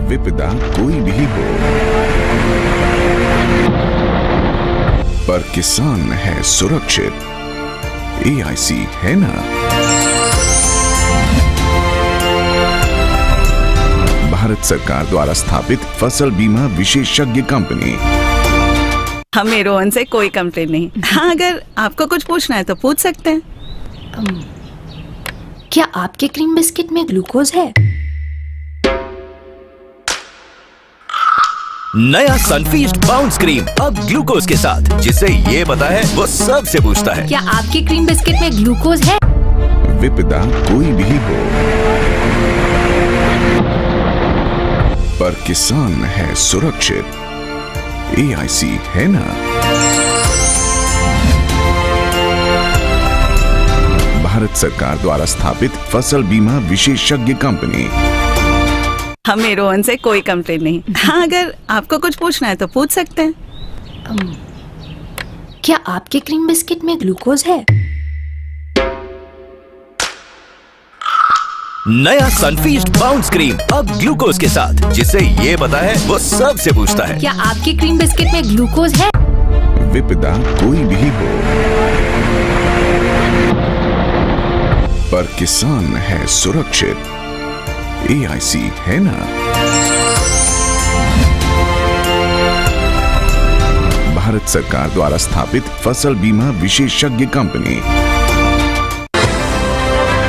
विपदा कोई भी हो, पर किसान है सुरक्षित। एआईसी है ना। भारत सरकार द्वारा स्थापित फसल बीमा विशेषज्ञ कंपनी। हमें रोहन से कोई कंप्लेन नहीं। हाँ, अगर आपको कुछ पूछना है तो पूछ सकते हैं। क्या आपके क्रीम बिस्किट में ग्लूकोज है? नया सनफीस्ट बाउंस क्रीम अब ग्लूकोज के साथ, जिसे ये पता है वो सबसे पूछता है। क्या आपके क्रीम बिस्किट में ग्लूकोज है? विपदा कोई भी हो, पर किसान है सुरक्षित। एआईसी है ना। भारत सरकार द्वारा स्थापित फसल बीमा विशेषज्ञ कंपनी। हमें रोहन से कोई कंप्लेन नहीं। हाँ, अगर आपको कुछ पूछना है तो पूछ सकते हैं। क्या आपके क्रीम बिस्किट में ग्लूकोज है? नया सनफीस्ट बाउंस क्रीम अब ग्लूकोज के साथ, जिसे ये पता है वो सबसे पूछता है। क्या आपके क्रीम बिस्किट में ग्लूकोज है? विपदा कोई भी हो, पर किसान है सुरक्षित। एआईसी है ना। भारत सरकार द्वारा स्थापित फसल बीमा विशेषज्ञ company.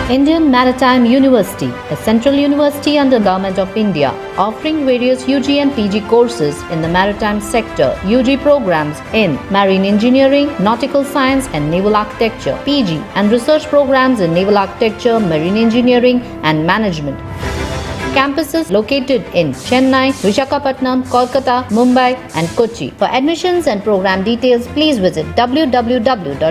Indian Maritime University, a central university under Government of India, offering various UG and PG courses in the maritime sector. UG programs in marine engineering, nautical science and naval architecture. PG and research programs in naval architecture, marine engineering and management. Campuses located in Chennai, Visakhapatnam, Kolkata, Mumbai and Kochi. For admissions and program details, please visit www.imu.edu.in.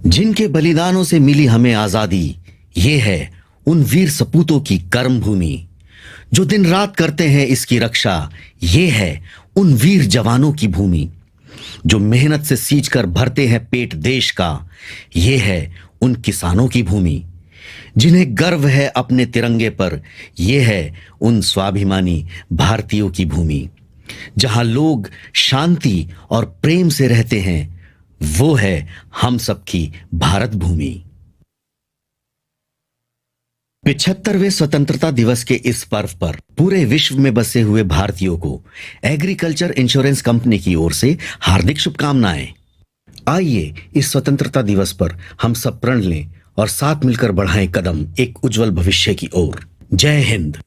जिनके बलिदानों से मिली हमें आजादी, ये है उन वीर सपूतों की कर्म भूमि। जो दिन रात करते हैं इसकी रक्षा, ये है उन वीर जवानों की भूमि। जो मेहनत से सींचकर भरते हैं पेट देश का, ये है उन किसानों की भूमि। जिन्हें गर्व है अपने तिरंगे पर, ये है उन स्वाभिमानी भारतीयों की भूमि। जहां लोग शांति और प्रेम से रहते हैं, वो है हम सबकी भारत भूमि। 75वें स्वतंत्रता दिवस के इस पर्व पर पूरे विश्व में बसे हुए भारतीयों को एग्रीकल्चर इंश्योरेंस कंपनी की ओर से हार्दिक शुभकामनाएं। आइए इस स्वतंत्रता दिवस पर हम सब प्रण लें और साथ मिलकर बढ़ाएं कदम एक उज्जवल भविष्य की ओर। जय हिंद।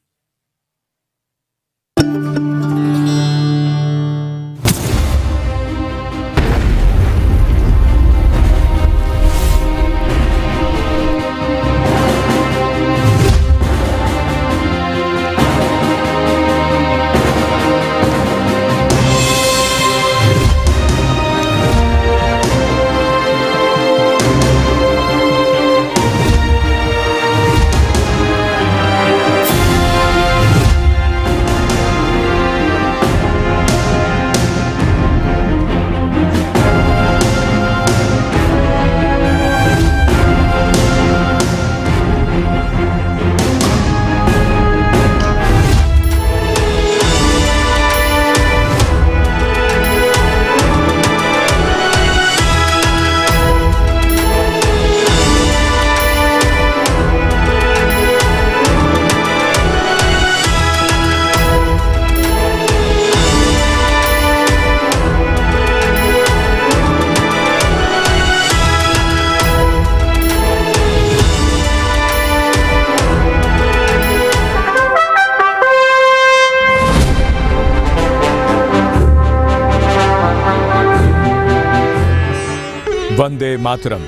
वंदे मातरम।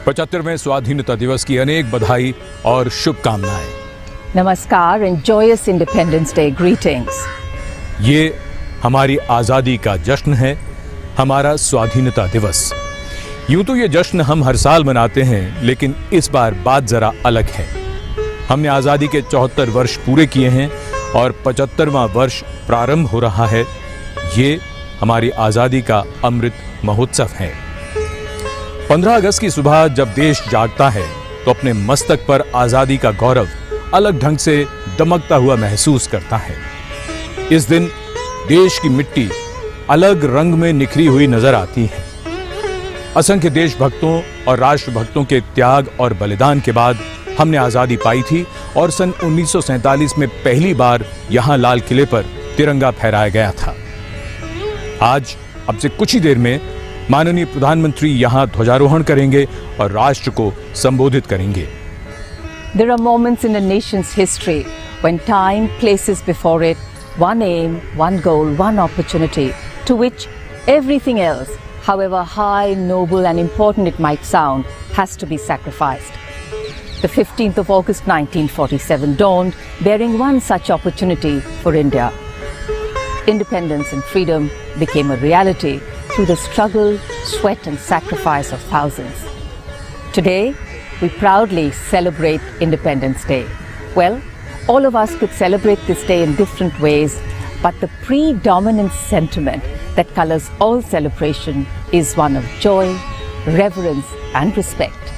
75वें स्वाधीनता दिवस की अनेक बधाई और शुभकामनाएं। Namaskar and joyous Independence Day greetings. ये हमारी आज़ादी का जश्न है, हमारा स्वाधीनता दिवस। यूं तो ये जश्न हम हर साल मनाते हैं, लेकिन इस बार बात जरा अलग है। हमने आज़ादी के 74 वर्ष पूरे किए हैं और 75वां वर्ष प्रारंभ हो रहा है। ये हमारी आज़ादी का अमृत महोत्सव है। 15 अगस्त की सुबह जब देश जागता है तो अपने मस्तक पर आज़ादी का गौरव अलग ढंग से दमकता हुआ महसूस करता है। इस दिन देश की मिट्टी अलग रंग में निखरी हुई नजर आती है। असंख्य देशभक्तों और राष्ट्रभक्तों के त्याग और बलिदान के बाद हमने आजादी पाई थी और सन 1947 में पहली बार यहां लाल किले पर तिरंगा फहराया गया था। आज अब से कुछ ही देर में माननीय प्रधानमंत्री यहां ध्वजारोहण करेंगे और राष्ट्र को संबोधित करेंगे। There are moments in a nation's history when time places before it one aim, one goal, one opportunity to which everything else, however high, noble and important it might sound, has to be sacrificed. The 15th of August 1947 dawned bearing one such opportunity for India. Independence and freedom became a reality through the struggle, sweat and sacrifice of thousands. Today, we proudly celebrate Independence Day. Well, all of us could celebrate this day in different ways, but the predominant sentiment that colors all celebration is one of joy, reverence and respect.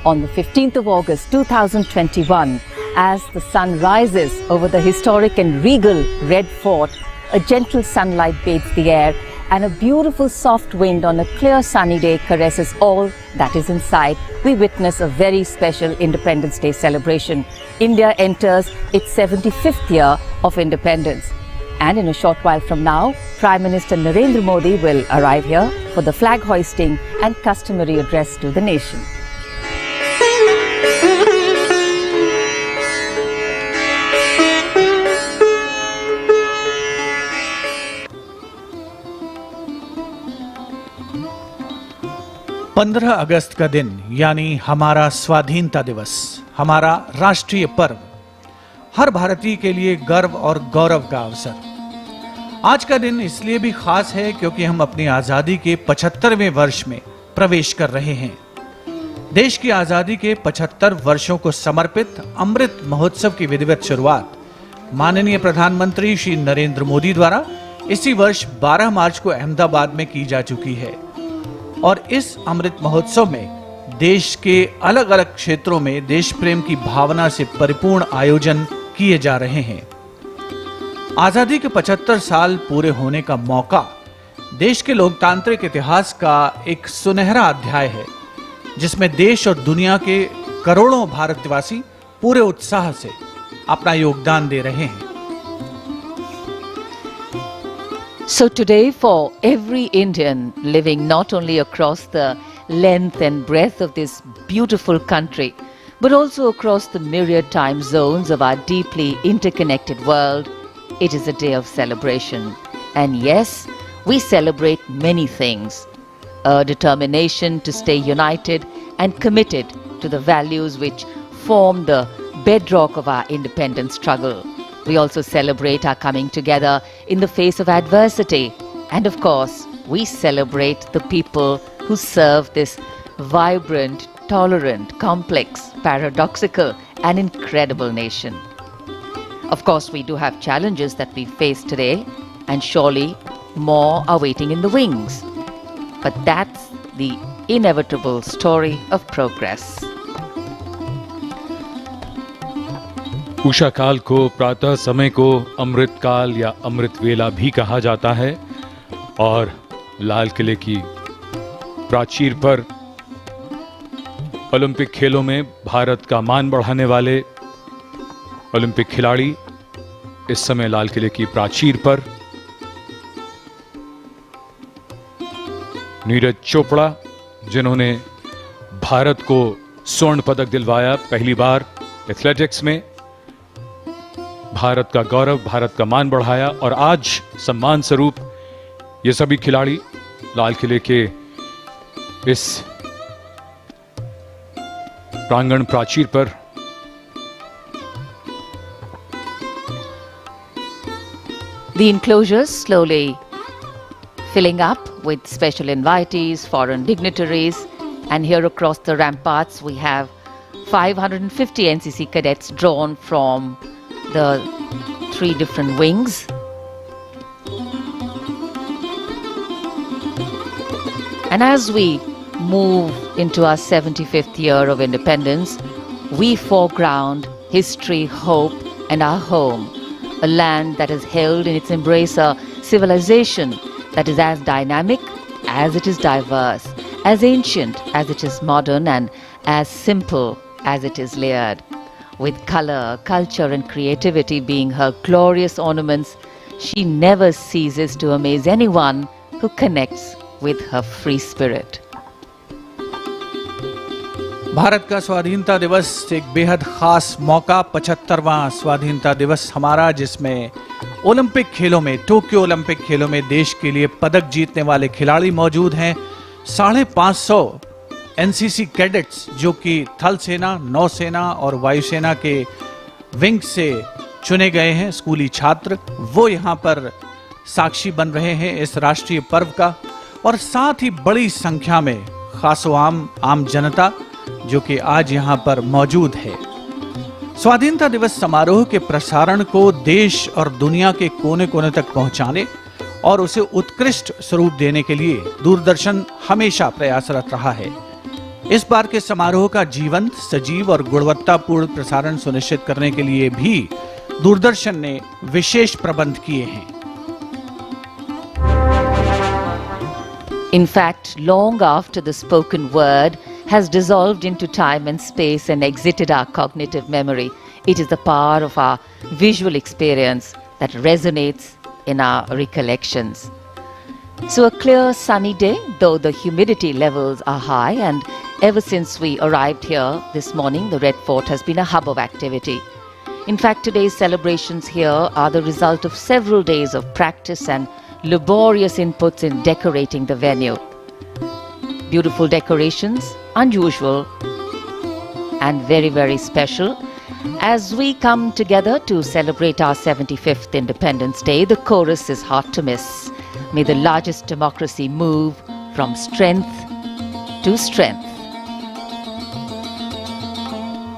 On the 15th of August 2021, as the sun rises over the historic and regal Red Fort, a gentle sunlight bathes the air and a beautiful soft wind on a clear sunny day caresses all that is in sight. We witness a very special Independence Day celebration. India enters its 75th year of independence. And in a short while from now, Prime Minister Narendra Modi will arrive here for the flag hoisting and customary address to the nation. पंद्रह अगस्त का दिन यानी हमारा स्वाधीनता दिवस, हमारा राष्ट्रीय पर्व, हर भारतीय के लिए गर्व और गौरव का अवसर। आज का दिन इसलिए भी खास है क्योंकि हम अपनी आजादी के 75वें वर्ष में प्रवेश कर रहे हैं। देश की आजादी के 75 वर्षों को समर्पित अमृत महोत्सव की विधिवत शुरुआत माननीय प्रधानमंत्री श्री नरेंद्र मोदी द्वारा इसी वर्ष 12 मार्च को अहमदाबाद में की जा चुकी है। और इस अमृत महोत्सव में देश के अलग अलग क्षेत्रों में देश प्रेम की भावना से परिपूर्ण आयोजन किए जा रहे हैं। आजादी के 75 साल पूरे होने का मौका देश के लोकतांत्रिक इतिहास का एक सुनहरा अध्याय है, जिसमें देश और दुनिया के करोड़ों भारतवासी पूरे उत्साह से अपना योगदान दे रहे हैं। So today, for every Indian living not only across the length and breadth of this beautiful country, but also across the myriad time zones of our deeply interconnected world, it is a day of celebration. And yes, we celebrate many things. A determination to stay united and committed to the values which form the bedrock of our independence struggle. We also celebrate our coming together in the face of adversity. And of course, we celebrate the people who serve this vibrant, tolerant, complex, paradoxical and incredible nation. Of course, we do have challenges that we face today, and surely more are waiting in the wings. But that's the inevitable story of progress. Usha काल को, प्रातः समय को अमृत काल या अमृत वेला भी कहा जाता है और लाल किले की प्राचीर पर ओलंपिक खेलों में भारत का मान बढ़ाने वाले ओलंपिक खिलाड़ी इस समय लाल किले की प्राचीर पर नीरज चोपड़ा, जिन्होंने भारत को स्वर्ण पदक दिलवाया पहली बार एथलेटिक्स में, भारत का गौरव, भारत का मान बढ़ाया और आज सम्मान स्वरूप ये सभी खिलाड़ी लाल किले के इस प्रांगण प्राचीर पर The enclosures slowly filling up with special invitees, foreign dignitaries, and here across the ramparts we have 550 NCC cadets drawn from the 3 different wings. And as we move into our 75th year of independence, we foreground history, hope, and our home. A land that has held in its embrace a civilization that is as dynamic as it is diverse, as ancient as it is modern, and as simple as it is layered. With color, culture, and creativity being her glorious ornaments, she never ceases to amaze anyone who connects with her free spirit. Bharat का स्वाधीनता दिवस एक बेहद खास मौका, 75वां स्वाधीनता दिवस हमारा, जिसमें ओलंपिक खेलों में, टोक्यो ओलंपिक खेलों में देश के लिए पदक जीतने वाले खिलाड़ी मौजूद हैं। 550 एनसीसी कैडेट्स जो कि थल सेना, नौसेना और वायुसेना के विंग से चुने गए हैं स्कूली छात्र, वो यहाँ पर साक्षी बन रहे हैं इस राष्ट्रीय पर्व का। और साथ ही बड़ी संख्या में खासो आम जनता जो कि आज यहाँ पर मौजूद है। स्वाधीनता दिवस समारोह के प्रसारण को देश और दुनिया के कोने कोने तक पहुंचाने और उसे उत्कृष्ट स्वरूप देने के लिए दूरदर्शन हमेशा प्रयासरत रहा है। इस बार के समारोह का जीवंत, सजीव और गुणवत्तापूर्ण प्रसारण सुनिश्चित करने के लिए भी दूरदर्शन ने विशेष प्रबंध किए हैं। In fact, long after the spoken word has dissolved into time and space and exited our cognitive memory, it is the power of our visual experience that resonates in our recollections. So a clear sunny day, though the humidity levels are high, and ever since we arrived here this morning, the Red Fort has been a hub of activity. In fact, today's celebrations here are the result of several days of practice and laborious inputs in decorating the venue. Beautiful decorations, unusual and very, very special. As we come together to celebrate our 75th Independence Day, the chorus is hard to miss. May the largest democracy move from strength to strength.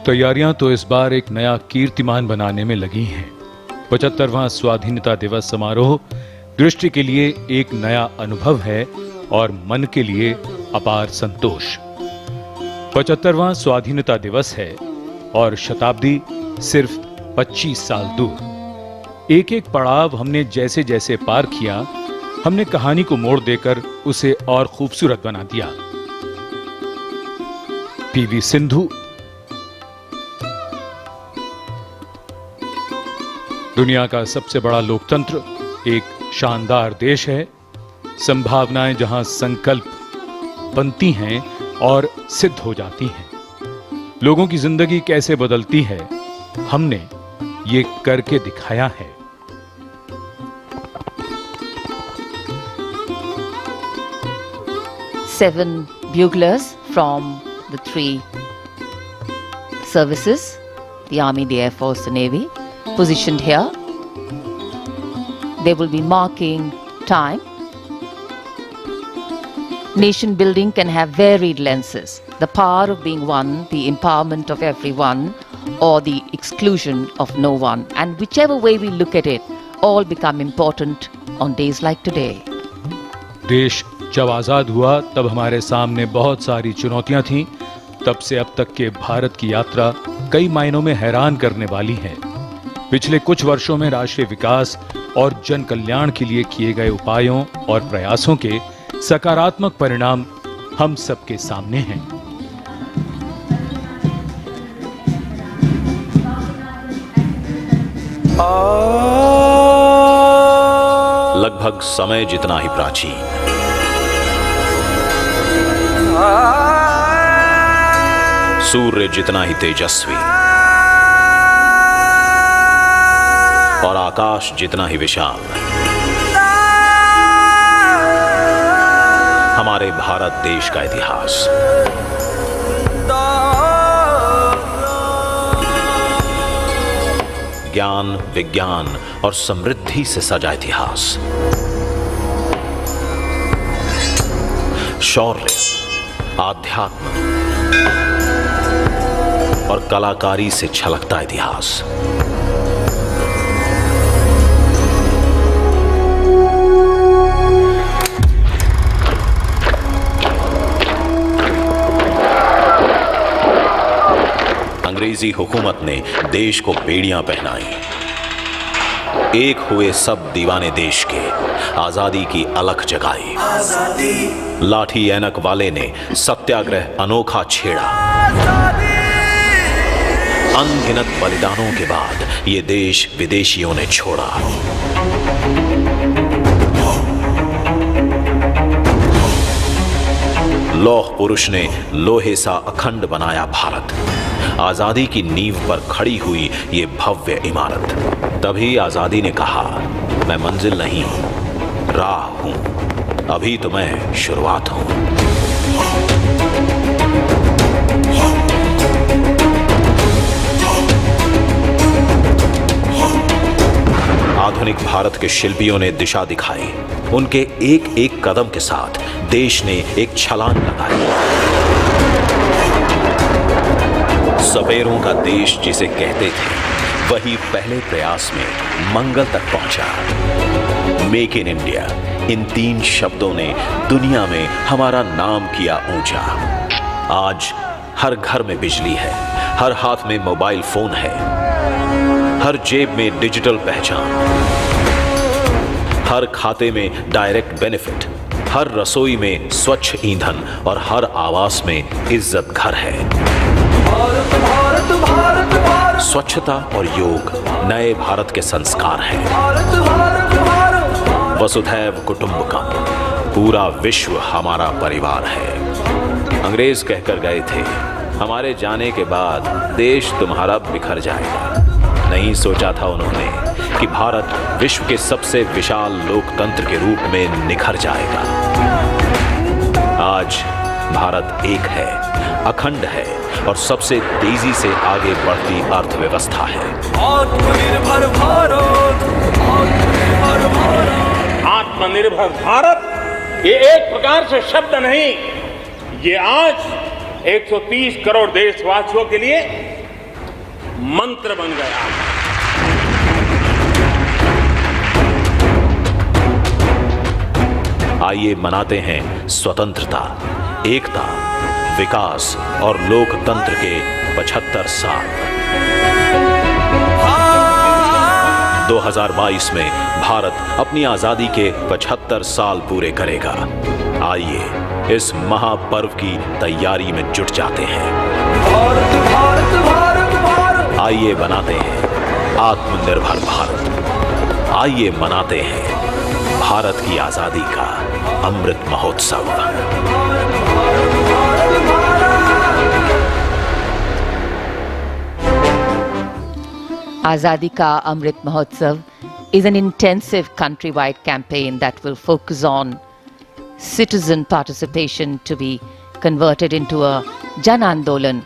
तैयारियां तो इस बार एक नया कीर्तिमान बनाने में लगी हैं। 75वां स्वाधीनता दिवस समारोह दृष्टि के लिए एक नया अनुभव है और मन के लिए अपार संतोष। 75वां स्वाधीनता दिवस है और शताब्दी सिर्फ 25 साल दूर। एक एक पड़ाव हमने जैसे जैसे पार किया, हमने कहानी को मोड़ देकर उसे और खूबसूरत बना दिया। पीवी सिंधु, दुनिया का सबसे बड़ा लोकतंत्र, एक शानदार देश है। संभावनाएं जहां संकल्प बनती हैं और सिद्ध हो जाती हैं। लोगों की जिंदगी कैसे बदलती है, हमने ये करके दिखाया है। Seven buglers from the 3 services, the Army, the Air Force, the Navy, positioned here. They will be marking time. Nation building can have varied lenses. The power of being one, the empowerment of everyone, or the exclusion of no one. And whichever way we look at it, all become important on days like today. देश जब आजाद हुआ तब हमारे सामने बहुत सारी चुनौतियां थीं। तब से अब तक के भारत की यात्रा कई मायनों में हैरान करने वाली है। पिछले कुछ वर्षों में राष्ट्रीय विकास और जन कल्याण के लिए किए गए उपायों और प्रयासों के सकारात्मक परिणाम हम सबके सामने हैं। लगभग समय जितना ही प्राचीन, सूर्य जितना ही तेजस्वी और आकाश जितना ही विशाल, हमारे भारत देश का इतिहास। ज्ञान, विज्ञान और समृद्धि से सजा इतिहास। शौर्य, आध्यात्म और कलाकारी से छलकता इतिहास। अंग्रेजी हुकूमत ने देश को बेड़ियां पहनाई। एक हुए सब दीवाने देश के, आजादी की अलख जगाई। लाठी ऐनक वाले ने सत्याग्रह अनोखा छेड़ा। अनगिनत बलिदानों के बाद ये देश विदेशियों ने छोड़ा। लौह पुरुष ने लोहे सा अखंड बनाया भारत। आजादी की नींव पर खड़ी हुई ये भव्य इमारत। तभी आजादी ने कहा, मैं मंजिल नहीं, राह हूं, अभी तो मैं शुरुआत हूं। आधुनिक भारत के शिल्पियों ने दिशा दिखाई। उनके एक एक कदम के साथ देश ने एक छलांग लगाई। सवेरों का देश जिसे कहते थे, वही पहले प्रयास में मंगल तक पहुंचा। मेक इन इंडिया, इन 3 शब्दों ने दुनिया में हमारा नाम किया ऊंचा। आज हर घर में बिजली है, हर हाथ में मोबाइल फोन है, हर जेब में डिजिटल पहचान, हर खाते में डायरेक्ट बेनिफिट, हर रसोई में स्वच्छ ईंधन और हर आवास में इज्जत घर है। स्वच्छता और योग नए भारत के संस्कार हैं। वसुधैव कुटुंबकम, पूरा विश्व हमारा परिवार है। अंग्रेज कहकर गए थे, हमारे जाने के बाद देश तुम्हारा बिखर जाएगा। नहीं सोचा था उन्होंने कि भारत विश्व के सबसे विशाल लोकतंत्र के रूप में निखर जाएगा। आज भारत एक है, अखंड है और सबसे तेजी से आगे बढ़ती अर्थव्यवस्था है। आत्मनिर्भर भारत, आत्मनिर्भर भारत। आत्मनिर्भर भारत ये एक प्रकार से शब्द नहीं, ये आज 130 करोड़ देशवासियों के लिए मंत्र बन गया। आइए मनाते हैं स्वतंत्रता, एकता, विकास और लोकतंत्र के 75 साल। 2022 में भारत अपनी आजादी के 75 साल पूरे करेगा। आइए इस महापर्व की तैयारी में जुट जाते हैं। भारत भारत भारत भारत। आइए बनाते हैं आत्मनिर्भर भारत। आइए मनाते हैं भारत की आजादी का Amrit Mahotsav. Azadi Ka Amrit Mahotsav is an intensive countrywide campaign that will focus on citizen participation to be converted into a Jan Andolan,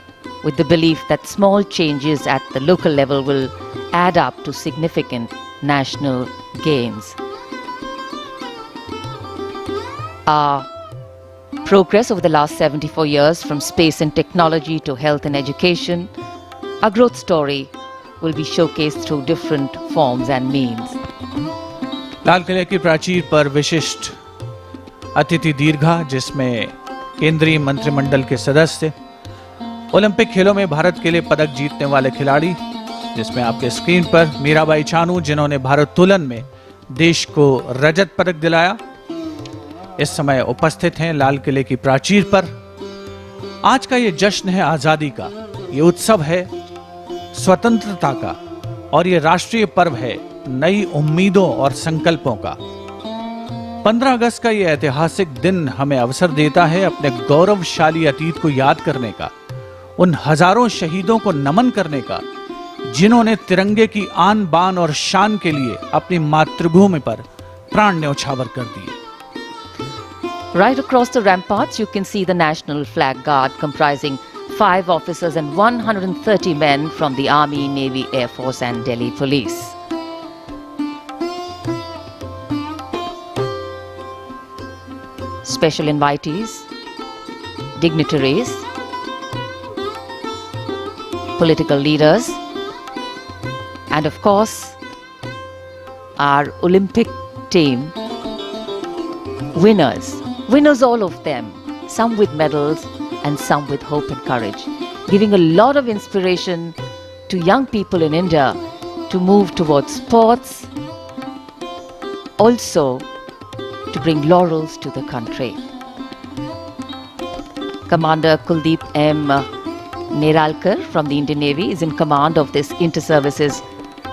with the belief that small changes at the local level will add up to significant national gains. Our progress over the last 74 years, from space and technology to health and education, our growth story will be showcased through different forms and means. लाल किले की प्राचीर पर विशिष्ट अतिथि दीर्घा, जिसमें केंद्रीय मंत्रिमंडल के सदस्य, ओलंपिक खेलों में भारत के लिए पदक जीतने वाले खिलाड़ी, जिसमें आपके स्क्रीन पर मीराबाई चानू, जिन्होंने भारोत्तोलन में देश को रजत पदक दिलाया, इस समय उपस्थित हैं लाल किले की प्राचीर पर। आज का ये जश्न है आजादी का, ये उत्सव है स्वतंत्रता का और ये राष्ट्रीय पर्व है नई उम्मीदों और संकल्पों का। 15 अगस्त का ये ऐतिहासिक दिन हमें अवसर देता है अपने गौरवशाली अतीत को याद करने का, उन हजारों शहीदों को नमन करने का जिन्होंने तिरंगे की आन बान और शान के लिए अपनी मातृभूमि पर प्राण न्यौछावर कर दिए। Right across the ramparts, you can see the National Flag Guard comprising 5 officers and 130 men from the Army, Navy, Air Force and Delhi Police. Special invitees, dignitaries, political leaders, and of course, our Olympic team, winners all of them, some with medals and some with hope and courage, giving a lot of inspiration to young people in India to move towards sports, also to bring laurels to the country. Commander Kuldeep M. Neralkar from the Indian Navy is in command of this inter-services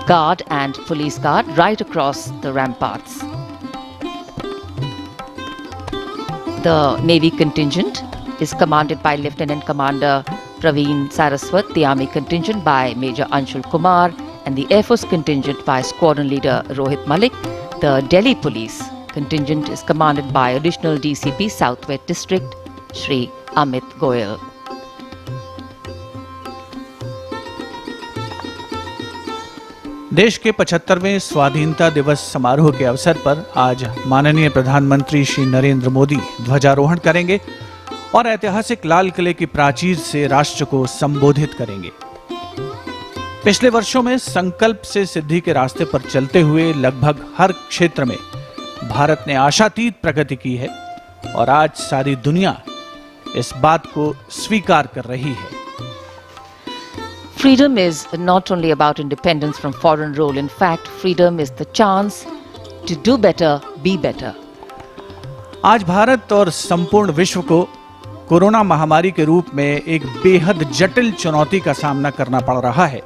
guard and police guard right across the ramparts. The Navy contingent is commanded by Lieutenant Commander Praveen Saraswat, the Army contingent by Major Anshul Kumar, and the Air Force contingent by Squadron Leader Rohit Malik. The Delhi Police contingent is commanded by Additional DCP Southwest District, Shri Amit Goyal. देश के 75वें स्वाधीनता दिवस समारोह के अवसर पर आज माननीय प्रधानमंत्री श्री नरेंद्र मोदी ध्वजारोहण करेंगे और ऐतिहासिक लाल किले की प्राचीर से राष्ट्र को संबोधित करेंगे। पिछले वर्षों में संकल्प से सिद्धि के रास्ते पर चलते हुए लगभग हर क्षेत्र में भारत ने आशातीत प्रगति की है और आज सारी दुनिया इस बात को स्वीकार कर रही है। Freedom is not only about independence from foreign rule. In fact, freedom is the chance to do better, be better. आज भारत और संपूर्ण विश्व को कोरोना महामारी के रूप में एक बेहद जटिल चुनौती का सामना करना पड़ रहा है,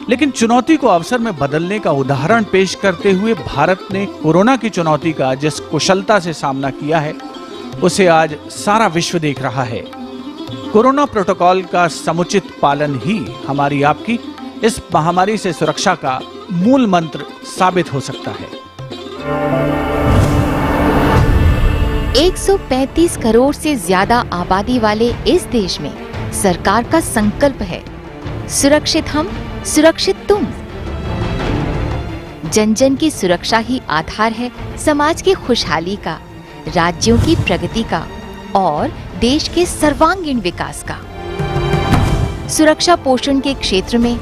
लेकिन चुनौती को अवसर में बदलने का उदाहरण पेश करते हुए भारत ने कोरोना की चुनौती का जिस कुशलता से सामना किया है, उसे आज सारा विश्व देख रहा है। कोरोना प्रोटोकॉल का समुचित पालन ही हमारी आपकी इस महामारी से सुरक्षा का मूल मंत्र साबित हो सकता है। 135 करोड़ से ज्यादा आबादी वाले इस देश में सरकार का संकल्प है सुरक्षित हम, सुरक्षित तुम। जन जन की सुरक्षा ही आधार है समाज की खुशहाली का, राज्यों की प्रगति का और देश के सर्वांगीण विकास का। सुरक्षा पोषण के क्षेत्र में,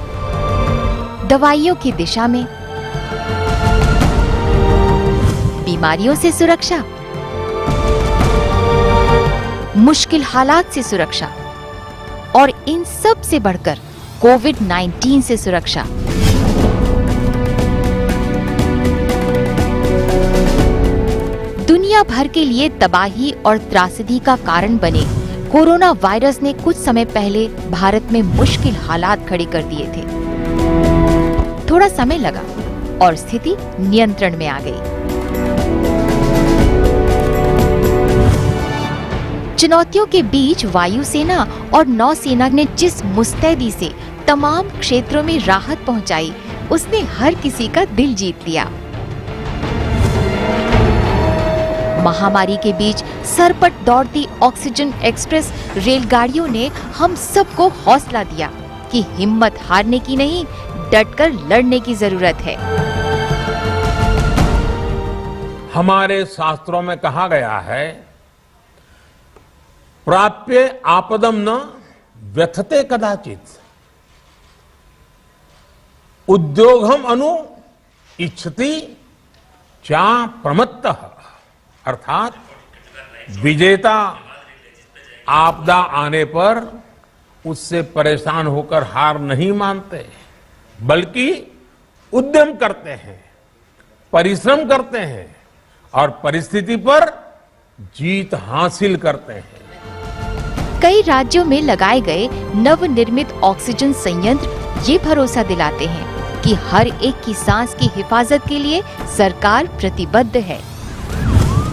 दवाइयों की दिशा में, बीमारियों से सुरक्षा, मुश्किल हालात से सुरक्षा और इन सब से बढ़कर कोविड-19 से सुरक्षा। दुनिया भर के लिए तबाही और त्रासदी का कारण बने कोरोना वायरस ने कुछ समय पहले भारत में मुश्किल हालात खड़े कर दिए थे। थोड़ा समय लगा और स्थिति नियंत्रण में आ गई। चुनौतियों के बीच वायुसेना और नौसेना ने जिस मुस्तैदी से तमाम क्षेत्रों में राहत पहुंचाई, उसने हर किसी का दिल जीत लिया। महामारी के बीच सरपट दौड़ती ऑक्सीजन एक्सप्रेस रेलगाड़ियों ने हम सबको हौसला दिया कि हिम्मत हारने की नहीं, डटकर लड़ने की जरूरत है। हमारे शास्त्रों में कहा गया है, प्राप्य आपदम न व्यथते कदाचित, उद्योगम अनु इच्छति चा प्रमत्तः। अर्थात विजेता आपदा आने पर उससे परेशान होकर हार नहीं मानते, बल्कि उद्यम करते हैं, परिश्रम करते हैं और परिस्थिति पर जीत हासिल करते हैं। कई राज्यों में लगाए गए नवनिर्मित ऑक्सीजन संयंत्र ये भरोसा दिलाते हैं कि हर एक की सांस की हिफाजत के लिए सरकार प्रतिबद्ध है।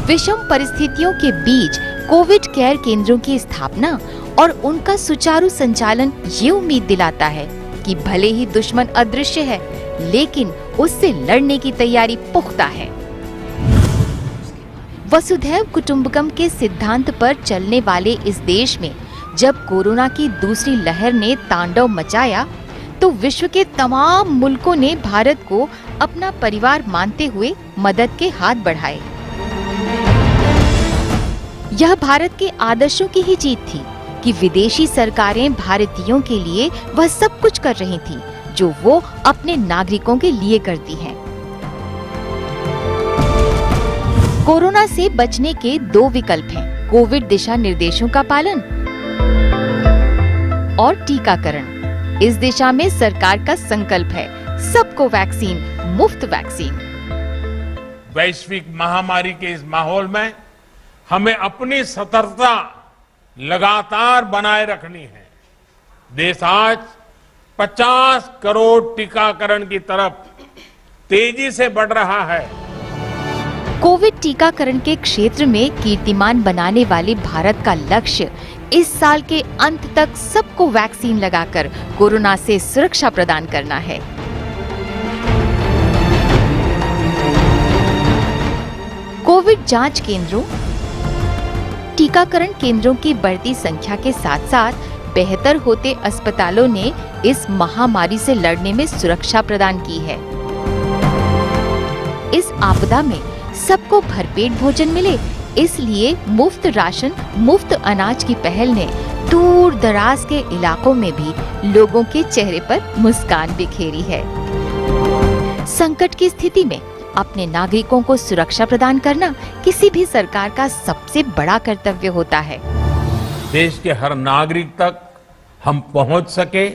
विषम परिस्थितियों के बीच कोविड केयर केंद्रों की स्थापना और उनका सुचारू संचालन ये उम्मीद दिलाता है कि भले ही दुश्मन अदृश्य है, लेकिन उससे लड़ने की तैयारी पुख्ता है। वसुधैव कुटुंबकम के सिद्धांत पर चलने वाले इस देश में जब कोरोना की दूसरी लहर ने तांडव मचाया तो विश्व के तमाम मुल्कों ने भारत को अपना परिवार मानते हुए मदद के हाथ बढ़ाए। यह भारत के आदर्शों की ही जीत थी कि विदेशी सरकारें भारतीयों के लिए वह सब कुछ कर रही थी जो वो अपने नागरिकों के लिए करती हैं। कोरोना से बचने के दो विकल्प हैं, कोविड दिशा निर्देशों का पालन और टीकाकरण। इस दिशा में सरकार का संकल्प है सबको वैक्सीन, मुफ्त वैक्सीन। वैश्विक महामारी के इस माहौल में हमें अपनी सतर्कता लगातार बनाए रखनी है। देश आज 50 करोड़ टीकाकरण की तरफ तेजी से बढ़ रहा है। कोविड टीकाकरण के क्षेत्र में कीर्तिमान बनाने वाले भारत का लक्ष्य इस साल के अंत तक सबको वैक्सीन लगाकर कोरोना से सुरक्षा प्रदान करना है। कोविड जांच केंद्रों, टीकाकरण केंद्रों की बढ़ती संख्या के साथ साथ बेहतर होते अस्पतालों ने इस महामारी से लड़ने में सुरक्षा प्रदान की है। इस आपदा में सबको भरपेट भोजन मिले, इसलिए मुफ्त राशन, मुफ्त अनाज की पहल ने दूर दराज के इलाकों में भी लोगों के चेहरे पर मुस्कान बिखेरी है। संकट की स्थिति में अपने नागरिकों को सुरक्षा प्रदान करना किसी भी सरकार का सबसे बड़ा कर्तव्य होता है। देश के हर नागरिक तक हम पहुंच सके,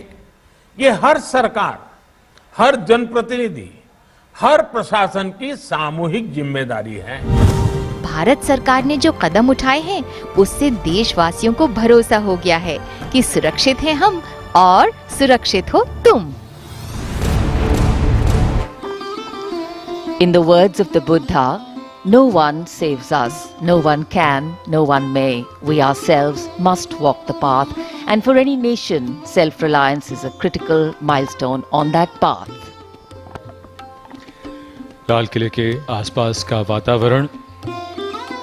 ये हर सरकार, हर जनप्रतिनिधि, हर प्रशासन की सामूहिक जिम्मेदारी है। भारत सरकार ने जो कदम उठाए हैं उससे देशवासियों को भरोसा हो गया है कि सुरक्षित हैं हम और सुरक्षित हो तुम। In the words of the Buddha, no one saves us, no one can, no one may. We ourselves must walk the path, and for any nation, self-reliance is a critical milestone on that path. लाल किले के आसपास का वातावरण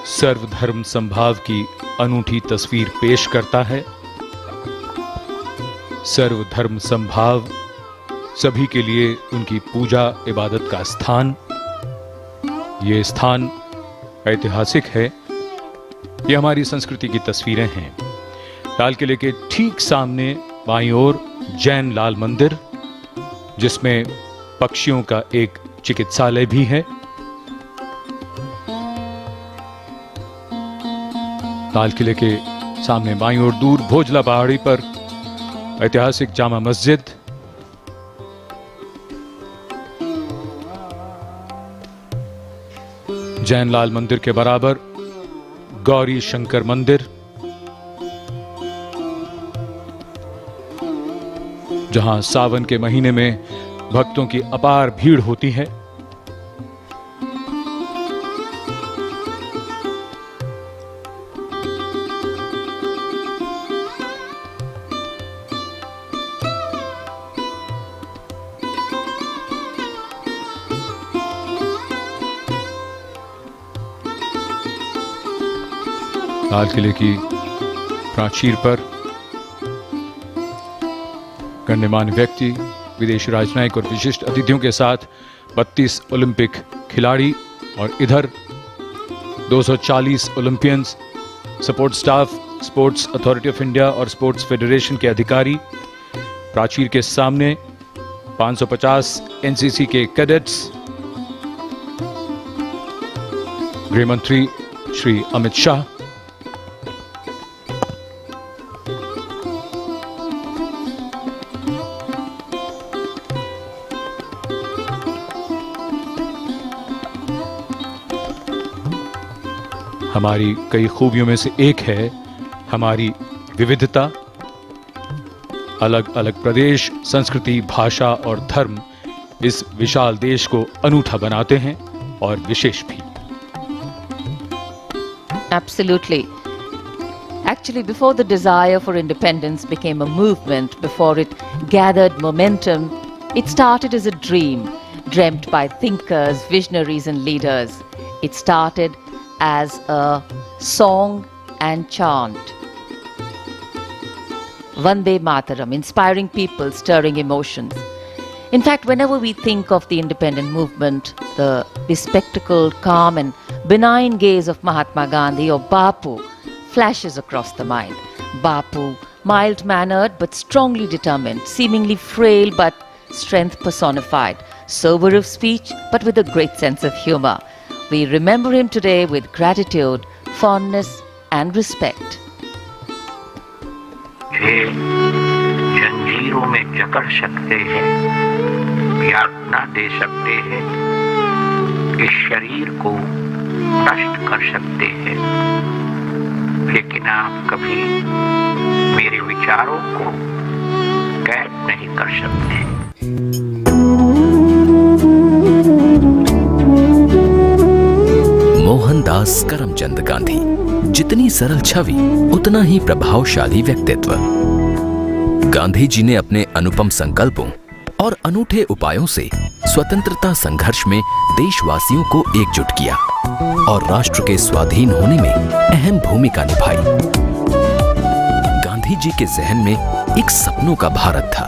सर्वधर्म संभाव की अनूठी तस्वीर पेश करता है। सर्वधर्म संभाव, सभी के लिए उनकी पूजा इबादत का स्थान। ये स्थान ऐतिहासिक है, ये हमारी संस्कृति की तस्वीरें हैं। लाल किले के ठीक सामने बाईं ओर जैन लाल मंदिर, जिसमें पक्षियों का एक चिकित्सालय भी है। लाल किले के सामने बाईं ओर दूर भोजला पहाड़ी पर ऐतिहासिक जामा मस्जिद, जैन लाल मंदिर के बराबर गौरी शंकर मंदिर, जहां सावन के महीने में भक्तों की अपार भीड़ होती है। लाल किले की प्राचीर पर गण्यमान्य व्यक्ति, विदेशी राजनयिक और विशिष्ट अतिथियों के साथ 32 ओलंपिक खिलाड़ी और इधर 240 Olympians, support staff, sports authority of India और स्पोर्ट्स फेडरेशन के अधिकारी। प्राचीर के सामने 550 एनसीसी के कैडेट्स, गृह मंत्री श्री अमित शाह, हमारी कई खूबियों में से एक है हमारी विविधता। अलग अलग प्रदेश, संस्कृति, भाषा और धर्म इस विशाल देश को अनूठा बनाते हैं और विशेष भी। Absolutely. Actually, before the desire for independence became a movement, before it gathered momentum, it started as a dream, dreamt by thinkers, visionaries and leaders. It started as a song and chant. Vande Mataram, inspiring people, stirring emotions. In fact, whenever we think of the independent movement, the bespectacled, calm and benign gaze of Mahatma Gandhi or Bapu flashes across the mind. Bapu, mild-mannered but strongly determined, seemingly frail but strength personified, sober of speech but with a great sense of humor. We remember him today with gratitude, fondness and respect. जंजीरों में जकड़ सकते हैं, यातना दे सकते हैं, इस शरीर को नष्ट कर सकते हैं, लेकिन आप कभी मेरे विचारों को कैद नहीं कर सकते। मोहनदास करमचंद गांधी, जितनी सरल छवि उतना ही प्रभावशाली व्यक्तित्व। गांधी जी ने अपने अनुपम संकल्पों और अनूठे उपायों से स्वतंत्रता संघर्ष में देशवासियों को एकजुट किया और राष्ट्र के स्वाधीन होने में अहम भूमिका निभाई। गांधी जी के जहन में एक सपनों का भारत था।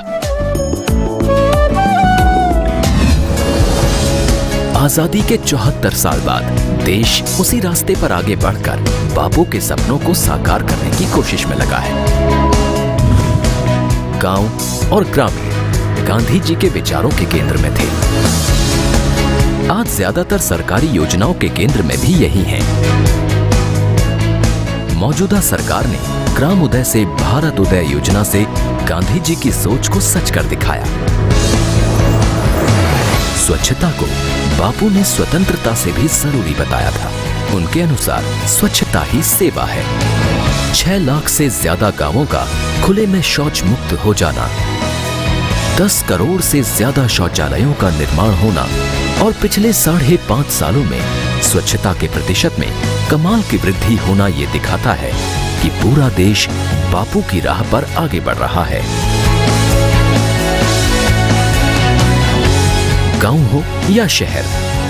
आजादी के 74 साल बाद देश उसी रास्ते पर आगे बढ़कर बापू के सपनों को साकार करने की कोशिश में लगा है। गांव और ग्रामीण गांधी जी के विचारों के केंद्र में थे। आज ज्यादातर सरकारी योजनाओं के केंद्र में भी यही हैं। मौजूदा सरकार ने ग्राम उदय से भारत उदय योजना से गांधी जी की सोच को सच कर दिखाया। स्वच्छता को बापू ने स्वतंत्रता से भी जरूरी बताया था। उनके अनुसार स्वच्छता ही सेवा है। 6 लाख से ज्यादा गांवों का खुले में शौच मुक्त हो जाना, 10 करोड़ से ज्यादा शौचालयों का निर्माण होना और पिछले 5.5 सालों में स्वच्छता के प्रतिशत में कमाल की वृद्धि होना ये दिखाता है कि पूरा देश बापू की राह पर आगे बढ़ रहा है। गांव हो या शहर,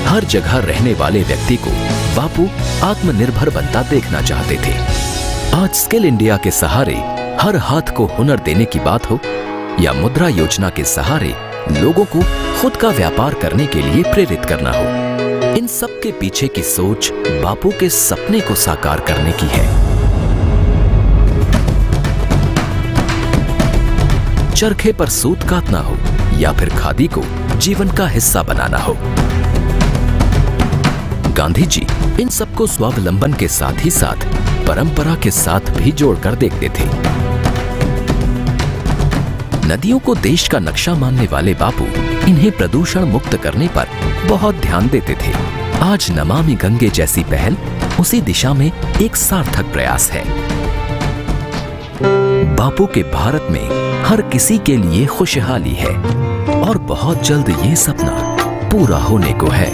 हर जगह रहने वाले व्यक्ति को बापू आत्मनिर्भर बनता देखना चाहते थे। आज स्किल इंडिया के सहारे हर हाथ को हुनर देने की बात हो या मुद्रा योजना के सहारे लोगों को खुद का व्यापार करने के लिए प्रेरित करना हो, इन सब के पीछे की सोच बापू के सपने को साकार करने की है। चरखे पर सूत काटना हो या फिर खादी को जीवन का हिस्सा बनाना हो, गांधी जी इन सबको स्वावलंबन के साथ ही साथ परंपरा के साथ भी जोड़कर देखते थे। नदियों को देश का नक्शा मानने वाले बापू इन्हें प्रदूषण मुक्त करने पर बहुत ध्यान देते थे। आज नमामि गंगे जैसी पहल उसी दिशा में एक सार्थक प्रयास है। बापू के भारत में हर किसी के लिए खुशहाली है और बहुत जल्द ये सपना पूरा होने को है।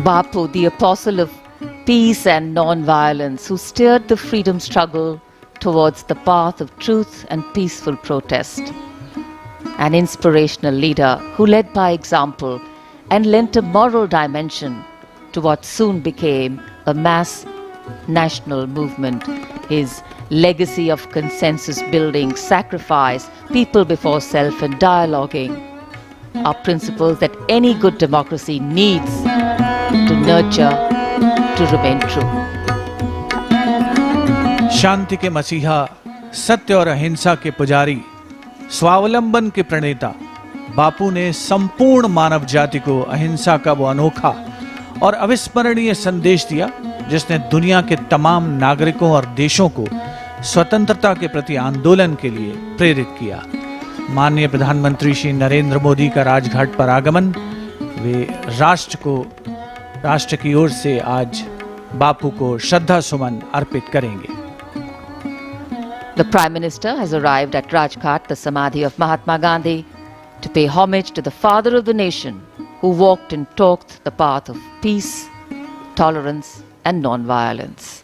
Bapu, the apostle of peace and non-violence, who steered the freedom struggle towards the path of truth and peaceful protest. An inspirational leader who led by example and lent a moral dimension to what soon became a mass national movement. His legacy of consensus building, sacrifice, people before self and dialoguing are principles that any good democracy needs to nurture to remain true. शांति के मसीहा, सत्य और अहिंसा के पुजारी, स्वावलंबन के प्रणेता बापू ने संपूर्ण मानव जाति को अहिंसा का वो अनोखा और अविस्मरणीय संदेश दिया जिसने दुनिया के तमाम नागरिकों और देशों को स्वतंत्रता के प्रति आंदोलन के लिए प्रेरित किया। माननीय प्रधानमंत्री श्री नरेंद्र मोदी का राजघाट पर आगमन, वे राष्ट्र की ओर से आज बापू को श्रद्धा सुमन अर्पित करेंगे। The Prime Minister has arrived at Rajghat, the Samadhi of Mahatma Gandhi, to pay homage to the father of the nation who walked and talked the path of peace, tolerance and non-violence.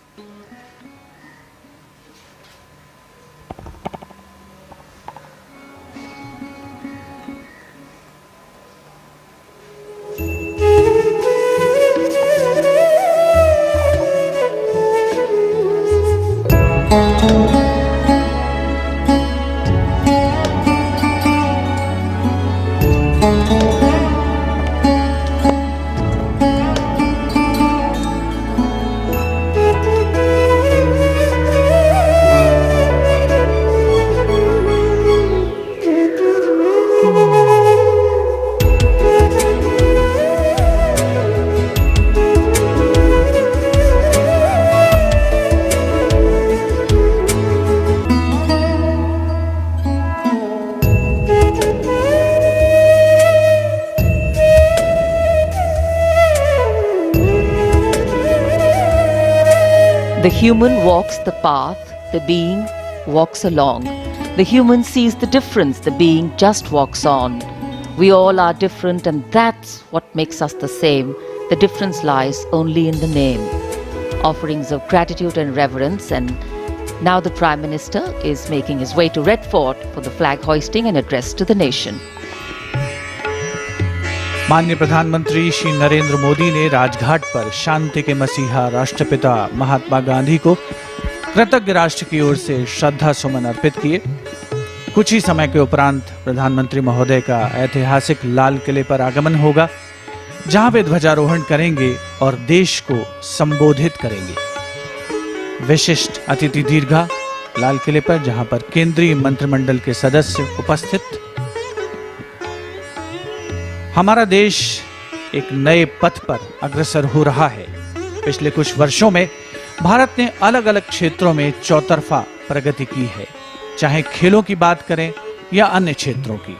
The human walks the path, the being walks along. The human sees the difference, the being just walks on. We all are different and that's what makes us the same. The difference lies only in the name. Offerings of gratitude and reverence, and now the Prime Minister is making his way to Red Fort for the flag hoisting and address to the nation. माननीय प्रधानमंत्री श्री नरेंद्र मोदी ने राजघाट पर शांति के मसीहा राष्ट्रपिता महात्मा गांधी को कृतज्ञ राष्ट्र की ओर से श्रद्धा सुमन अर्पित किए। कुछ ही समय के उपरांत प्रधानमंत्री महोदय का ऐतिहासिक लाल किले पर आगमन होगा, जहां वे ध्वजारोहण करेंगे और देश को संबोधित करेंगे। विशिष्ट अतिथि दीर्घा लाल किले पर, जहां पर केंद्रीय मंत्रिमंडल के सदस्य उपस्थित। हमारा देश एक नए पथ पर अग्रसर हो रहा है। पिछले कुछ वर्षों में भारत ने अलग अलग क्षेत्रों में चौतरफा प्रगति की है, चाहे खेलों की बात करें या अन्य क्षेत्रों की।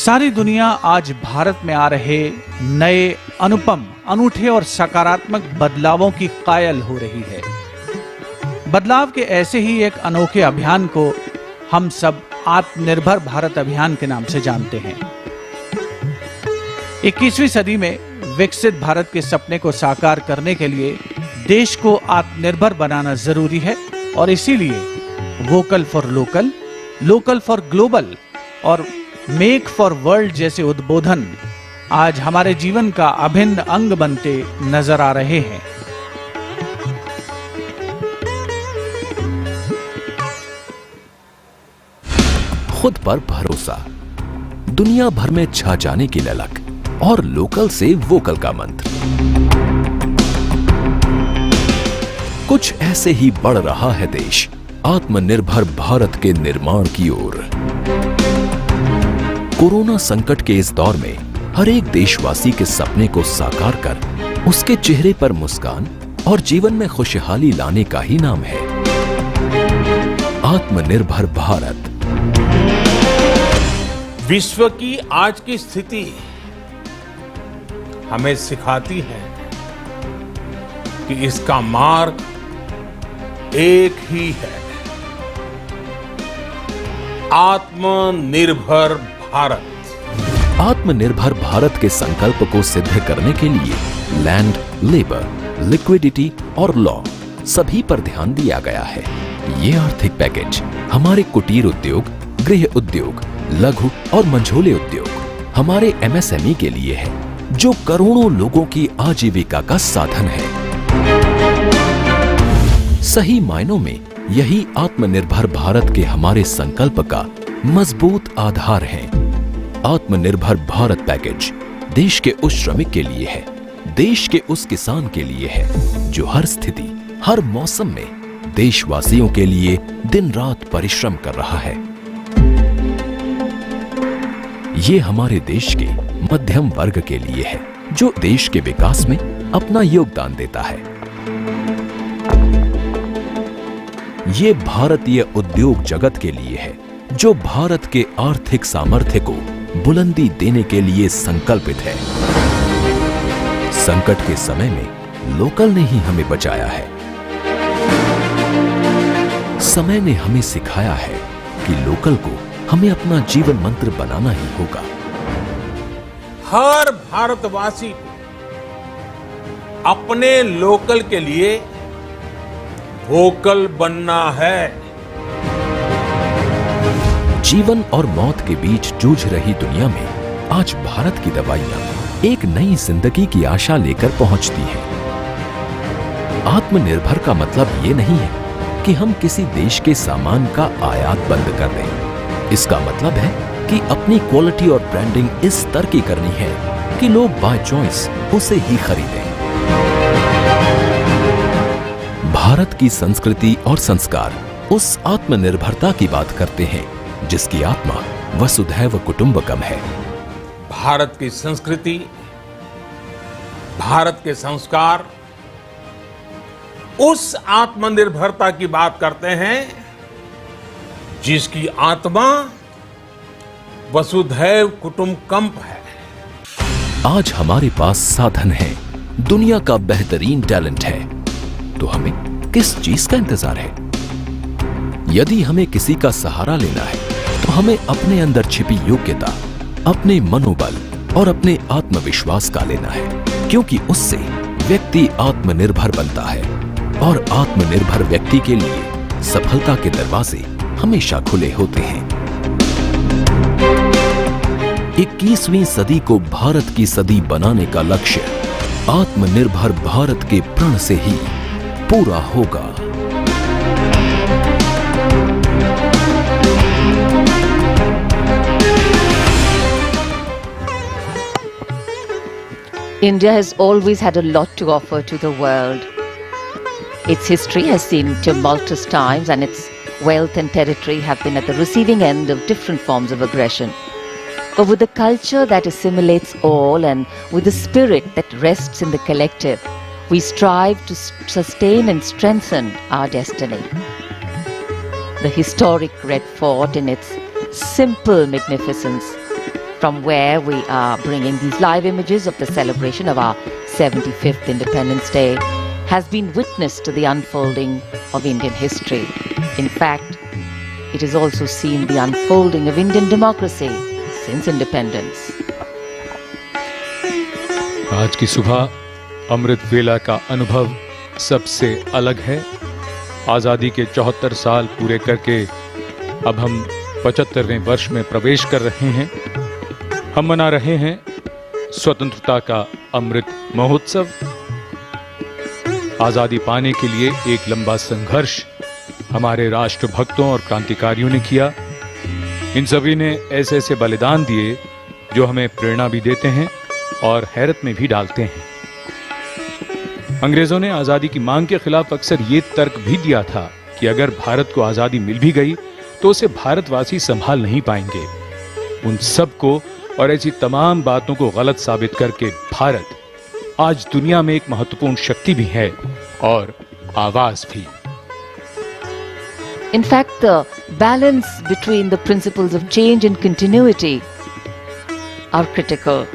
सारी दुनिया आज भारत में आ रहे नए अनुपम, अनूठे और सकारात्मक बदलावों की कायल हो रही है। बदलाव के ऐसे ही एक अनोखे अभियान को हम सब आत्मनिर्भर भारत अभियान के नाम से जानते हैं। 21वीं सदी में विकसित भारत के सपने को साकार करने के लिए देश को आत्मनिर्भर बनाना जरूरी है और इसीलिए vocal for local, local for global और मेक फॉर वर्ल्ड जैसे उद्बोधन आज हमारे जीवन का अभिन्न अंग बनते नजर आ रहे हैं। खुद पर भरोसा, दुनिया भर में छा जाने की ललक और लोकल से वोकल का मंत्र, कुछ ऐसे ही बढ़ रहा है देश आत्मनिर्भर भारत के निर्माण की ओर। कोरोना संकट के इस दौर में हर एक देशवासी के सपने को साकार कर उसके चेहरे पर मुस्कान और जीवन में खुशहाली लाने का ही नाम है आत्मनिर्भर भारत। विश्व की आज की स्थिति हमें सिखाती है कि इसका मार्ग एक ही है, आत्मनिर्भर भारत। आत्मनिर्भर भारत के संकल्प को सिद्ध करने के लिए लैंड, लेबर, लिक्विडिटी और लॉ सभी पर ध्यान दिया गया है। ये आर्थिक पैकेज हमारे कुटीर उद्योग, गृह उद्योग, लघु और मंझोले उद्योग, हमारे MSME के लिए है, जो करोड़ों लोगों की आजीविका का साधन है। सही मायनों में यही आत्मनिर्भर भारत के हमारे संकल्प का मजबूत आधार है। आत्मनिर्भर भारत पैकेज देश के उस श्रमिक के लिए है, देश के उस किसान के लिए है जो हर स्थिति, हर मौसम में देशवासियों के लिए दिन रात परिश्रम कर रहा है। ये हमारे देश के मध्यम वर्ग के लिए है, जो देश के विकास में अपना योगदान देता है। ये भारतीय उद्योग जगत के लिए है, जो भारत के आर्थिक सामर्थ्य को बुलंदी देने के लिए संकल्पित है। संकट के समय में लोकल ने ही हमें बचाया है। समय ने हमें सिखाया है कि लोकल को हमें अपना जीवन मंत्र बनाना ही होगा। हर भारतवासी को अपने लोकल के लिए वोकल बनना है। जीवन और मौत के बीच जूझ रही दुनिया में आज भारत की दवाइयां एक नई जिंदगी की आशा लेकर पहुंचती हैं। आत्मनिर्भर का मतलब ये नहीं है कि हम किसी देश के सामान का आयात बंद कर दें। इसका मतलब है कि अपनी क्वालिटी और ब्रांडिंग इस स्तर की करनी है कि लोग बाय चॉइस उसे ही खरीदें। भारत की संस्कृति और संस्कार उस आत्मनिर्भरता की बात करते हैं जिसकी आत्मा वसुधैव कुटुंबकम है। भारत की संस्कृति, भारत के संस्कार उस आत्मनिर्भरता की बात करते हैं जिसकी आत्मा वसुधैव कुटुंबकम है। आज हमारे पास साधन है, दुनिया का बेहतरीन टैलेंट है, तो हमें किस चीज का इंतजार है? यदि हमें किसी का सहारा लेना है तो हमें अपने अंदर छिपी योग्यता, अपने मनोबल और अपने आत्मविश्वास का लेना है, क्योंकि उससे व्यक्ति आत्मनिर्भर बनता है और आत्मनिर्भर व्यक्ति के लिए सफलता के दरवाजे हमेशा खुले होते हैं। 21वीं सदी को भारत की सदी बनाने का लक्ष्य आत्मनिर्भर भारत के प्रण से ही पूरा होगा। India has always had a lot to offer to the world. Its history has seen tumultuous times, and its wealth and territory have been at the receiving end of different forms of aggression. But with a culture that assimilates all and with a spirit that rests in the collective, we strive to sustain and strengthen our destiny. The historic Red Fort, in its simple magnificence, from where we are bringing these live images of the celebration of our 75th Independence Day, has been witness to the unfolding of Indian history. In fact, it has also seen the unfolding of Indian democracy since independence. आज की सुबह अमृत वेला का अनुभव सबसे अलग है। आज़ादी के 74 साल पूरे करके अब हम 75वें वर्ष में प्रवेश कर रहे हैं। हम मना रहे हैं स्वतंत्रता का अमृत महोत्सव। आजादी पाने के लिए एक लंबा संघर्ष हमारे राष्ट्रभक्तों और क्रांतिकारियों ने किया। इन सभी ने ऐसे ऐसे बलिदान दिए जो हमें प्रेरणा भी देते हैं और हैरत में भी डालते हैं। अंग्रेजों ने आजादी की मांग के खिलाफ अक्सर ये तर्क भी दिया था कि अगर भारत को आजादी मिल भी गई तो उसे भारतवासी संभाल नहीं पाएंगे। उन सब को और ऐसी तमाम बातों को गलत साबित करके भारत आज दुनिया में एक महत्वपूर्ण शक्ति भी है और आवाज भी। In fact, the balance between the principles of change and continuity are critical.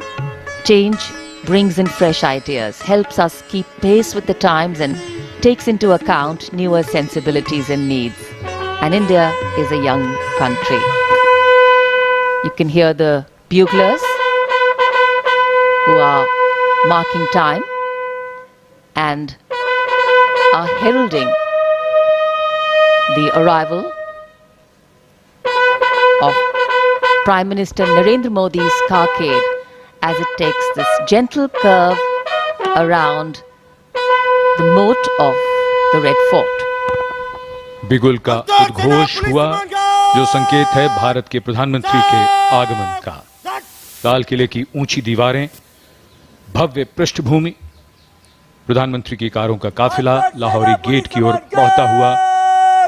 Change brings in fresh ideas, helps us keep pace with the times, and takes into account newer sensibilities and needs. And India is a young country. You can hear the buglers who are marking time, and are heralding the arrival of Prime Minister Narendra Modi's carcade as it takes this gentle curve around the moat of the Red Fort. बिगुल का उद्घोष हुआ जो संकेत है भारत के प्रधानमंत्री के आगमन का। लाल किले की ऊंची दीवारें, भव्य पृष्ठभूमि, प्रधानमंत्री की कारों का काफिला लाहौरी गेट की ओर बढ़ता हुआ।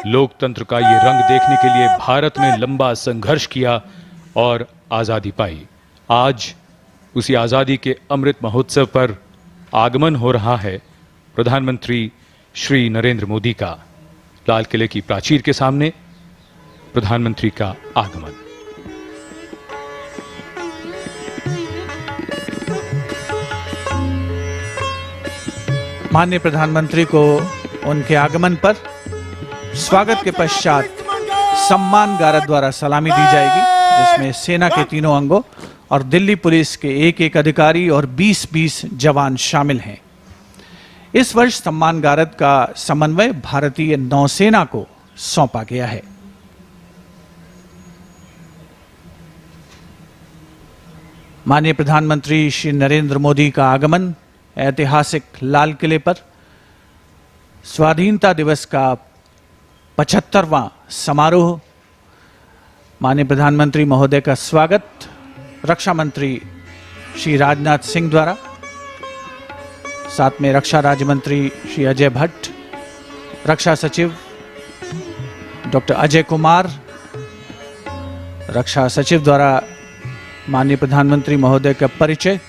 लोकतंत्र का ये रंग देखने के लिए भारत ने लंबा संघर्ष किया और आजादी पाई। आज उसी आजादी के अमृत महोत्सव पर आगमन हो रहा है प्रधानमंत्री श्री नरेंद्र मोदी का। लाल किले की प्राचीर के सामने प्रधानमंत्री का आगमन। माननीय प्रधानमंत्री को उनके आगमन पर स्वागत के पश्चात सम्मान गारद द्वारा सलामी दी जाएगी, जिसमें सेना के तीनों अंगों और दिल्ली पुलिस के एक अधिकारी और 20-20 जवान शामिल हैं। इस वर्ष सम्मान गारद का समन्वय भारतीय नौसेना को सौंपा गया है। माननीय प्रधानमंत्री श्री नरेंद्र मोदी का आगमन ऐतिहासिक लाल किले पर स्वाधीनता दिवस का 75वां समारोह। माननीय प्रधानमंत्री महोदय का स्वागत रक्षा मंत्री श्री राजनाथ सिंह द्वारा, साथ में रक्षा राज्य मंत्री श्री अजय भट्ट, रक्षा सचिव डॉक्टर अजय कुमार, रक्षा सचिव द्वारा माननीय प्रधानमंत्री महोदय का परिचय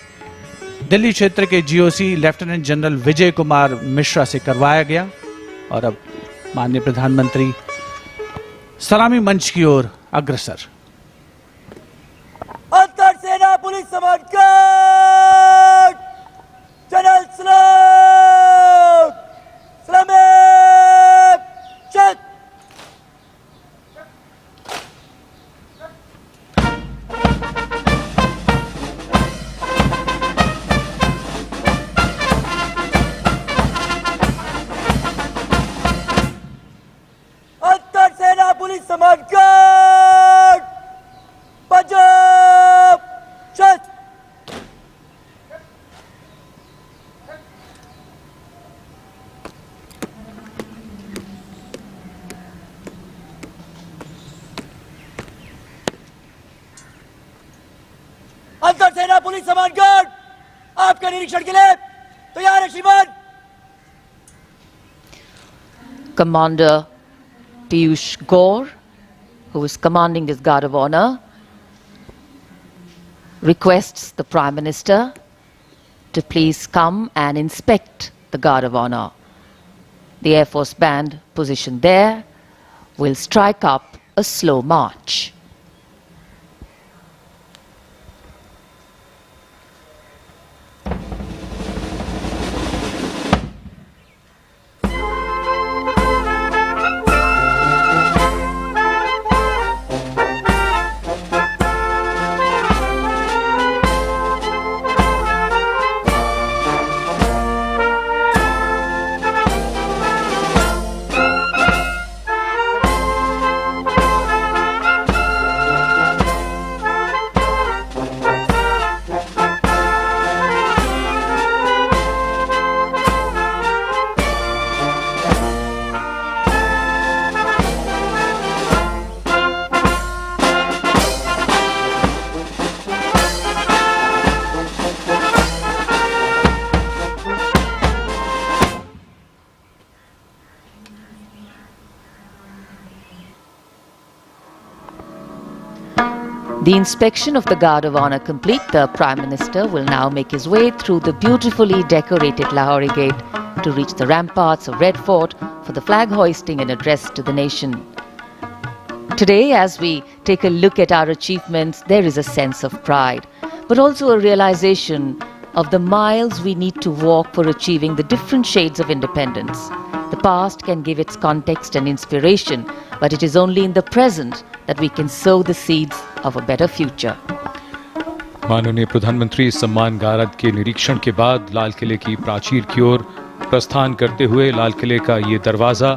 दिल्ली क्षेत्र के GOC lieutenant general Vijay Kumar Mishra से करवाया गया। और अब माननीय प्रधानमंत्री सलामी मंच की ओर अग्रसर। अंतर सेना पुलिस सम्मान गार्ड, जनरल सलाम, सलाम, चेक। अंतर सेना पुलिस सम्मान गार्ड, पंजाब, चेक। अंतर सेना पुलिस सम्मान गार्ड आपके निरीक्षण के लिए तैयार है श्रीमान। Commander Piyush Gore, who is commanding this Guard of Honor, requests the Prime Minister to please come and inspect the Guard of Honor. The Air Force Band positioned there will strike up a slow march. The inspection of the Guard of Honor complete, the Prime Minister will now make his way through the beautifully decorated Lahori Gate to reach the ramparts of Red Fort for the flag hoisting and address to the nation. Today, as we take a look at our achievements, there is a sense of pride, but also a realization of the miles we need to walk for achieving the different shades of independence. The past can give its context and inspiration, but it is only in the present that we can sow the seeds of a better future. माननीय प्रधानमंत्री सम्मान गारद के निरीक्षण के बाद लाल किले की प्राचीर की ओर प्रस्थान करते हुए लाल किले का ये दरवाजा,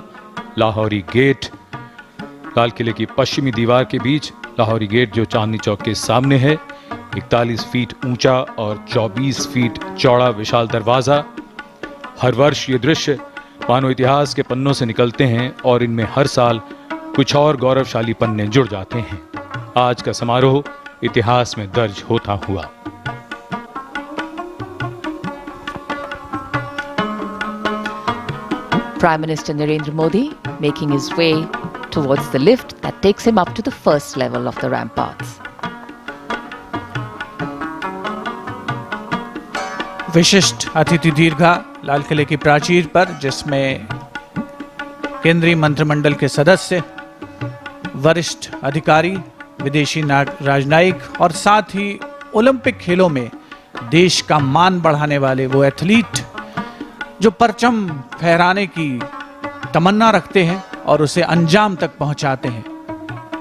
लाहौरी गेट, लाल किले की पश्चिमी दीवार के बीच लाहौरी गेट जो चांदनी चौक के सामने है, 41 फीट ऊंचा और 24 फीट चौड़ा विशाल दरवाजा। हर वर्ष ये दृश्य मानो इतिहास के पन्नों से निकलते हैं और इनमें हर साल कुछ और गौरवशाली पन्ने जुड़ जाते हैं। आज का समारोह इतिहास में दर्ज होता हुआ। Prime Minister Narendra Modi making his way towards the lift that takes him up to the first level of the ramparts. विशिष्ट अतिथि दीर्घा लाल किले की प्राचीर पर, जिसमें केंद्रीय मंत्रिमंडल के सदस्य, वरिष्ठ अधिकारी, विदेशी राजनयिक और साथ ही ओलंपिक खेलों में देश का मान बढ़ाने वाले वो एथलीट जो परचम फहराने की तमन्ना रखते हैं और उसे अंजाम तक पहुंचाते हैं।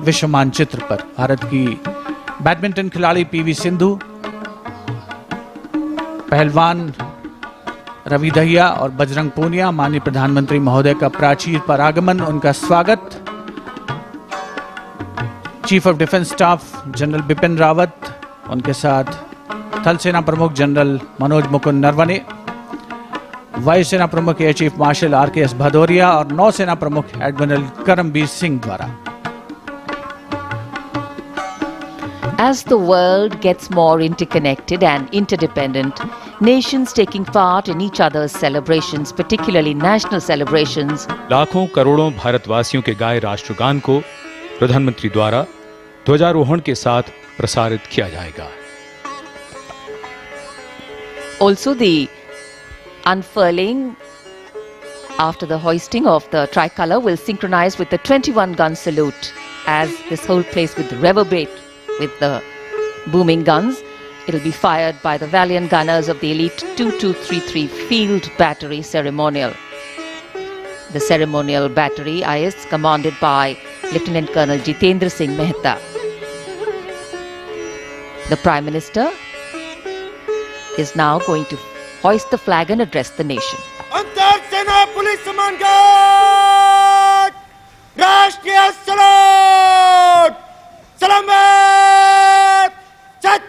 विश्व मानचित्र पर भारत की बैडमिंटन खिलाड़ी पीवी सिंधु, पहलवान रवि दहिया और बजरंग पूनिया, माननीय प्रधानमंत्री महोदय का प्राचीर पर आगमन, उनका स्वागत। Chief of defence staff general Bipin Rawat, उनके साथ थल सेना प्रमुख जनरल मनोज मुकुंद नरवणे, वायुसेना प्रमुख air chief marshal RKS Bhadauria और नौसेना प्रमुख एडमिरल करमबीर सिंह द्वारा। As the world gets more interconnected and interdependent, nations taking part in each other's celebrations, particularly national celebrations. लाखों करोड़ों भारतवासियों के गाए राष्ट्रगान को प्रधानमंत्री द्वारा ध्वजारोहण के साथ प्रसारित किया जाएगा। Also the unfurling after the hoisting of the tricolor will synchronize with the 21 gun salute, as this whole place will reverberate with the booming guns. It will be fired by the valiant gunners of the elite 2233 Field Battery Ceremonial. The ceremonial battery is commanded by Lieutenant Colonel Jitendra Singh Mehta. The Prime Minister is now going to hoist the flag and address the nation. अंतर सेना police सम्मान guard, राष्ट्रीय सलाम, सलामत, सत।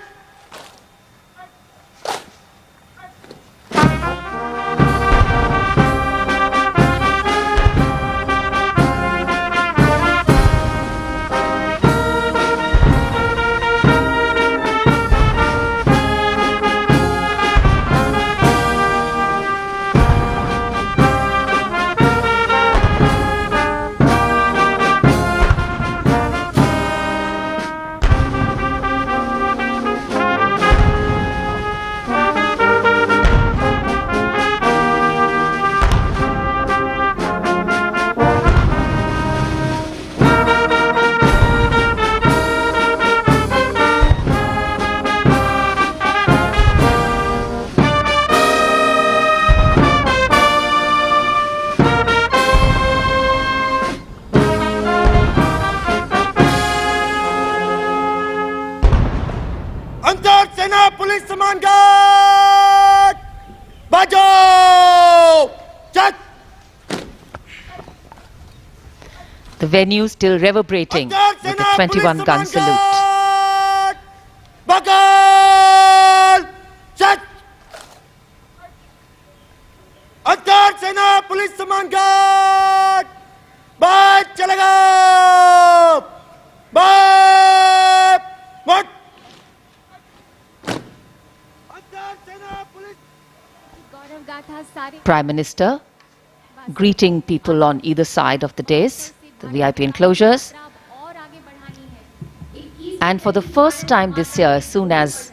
अंतर सेना police सम्मान गार्ड, बाजो, चट। The venue still reverberating with the 21 gun salute. बगल, चट। अंतर सेना पुलिस सम्मान गार्ड, बात चलेगा, बात, मत। Prime Minister greeting people on either side of the dais, the VIP enclosures. And for the first time this year, as soon as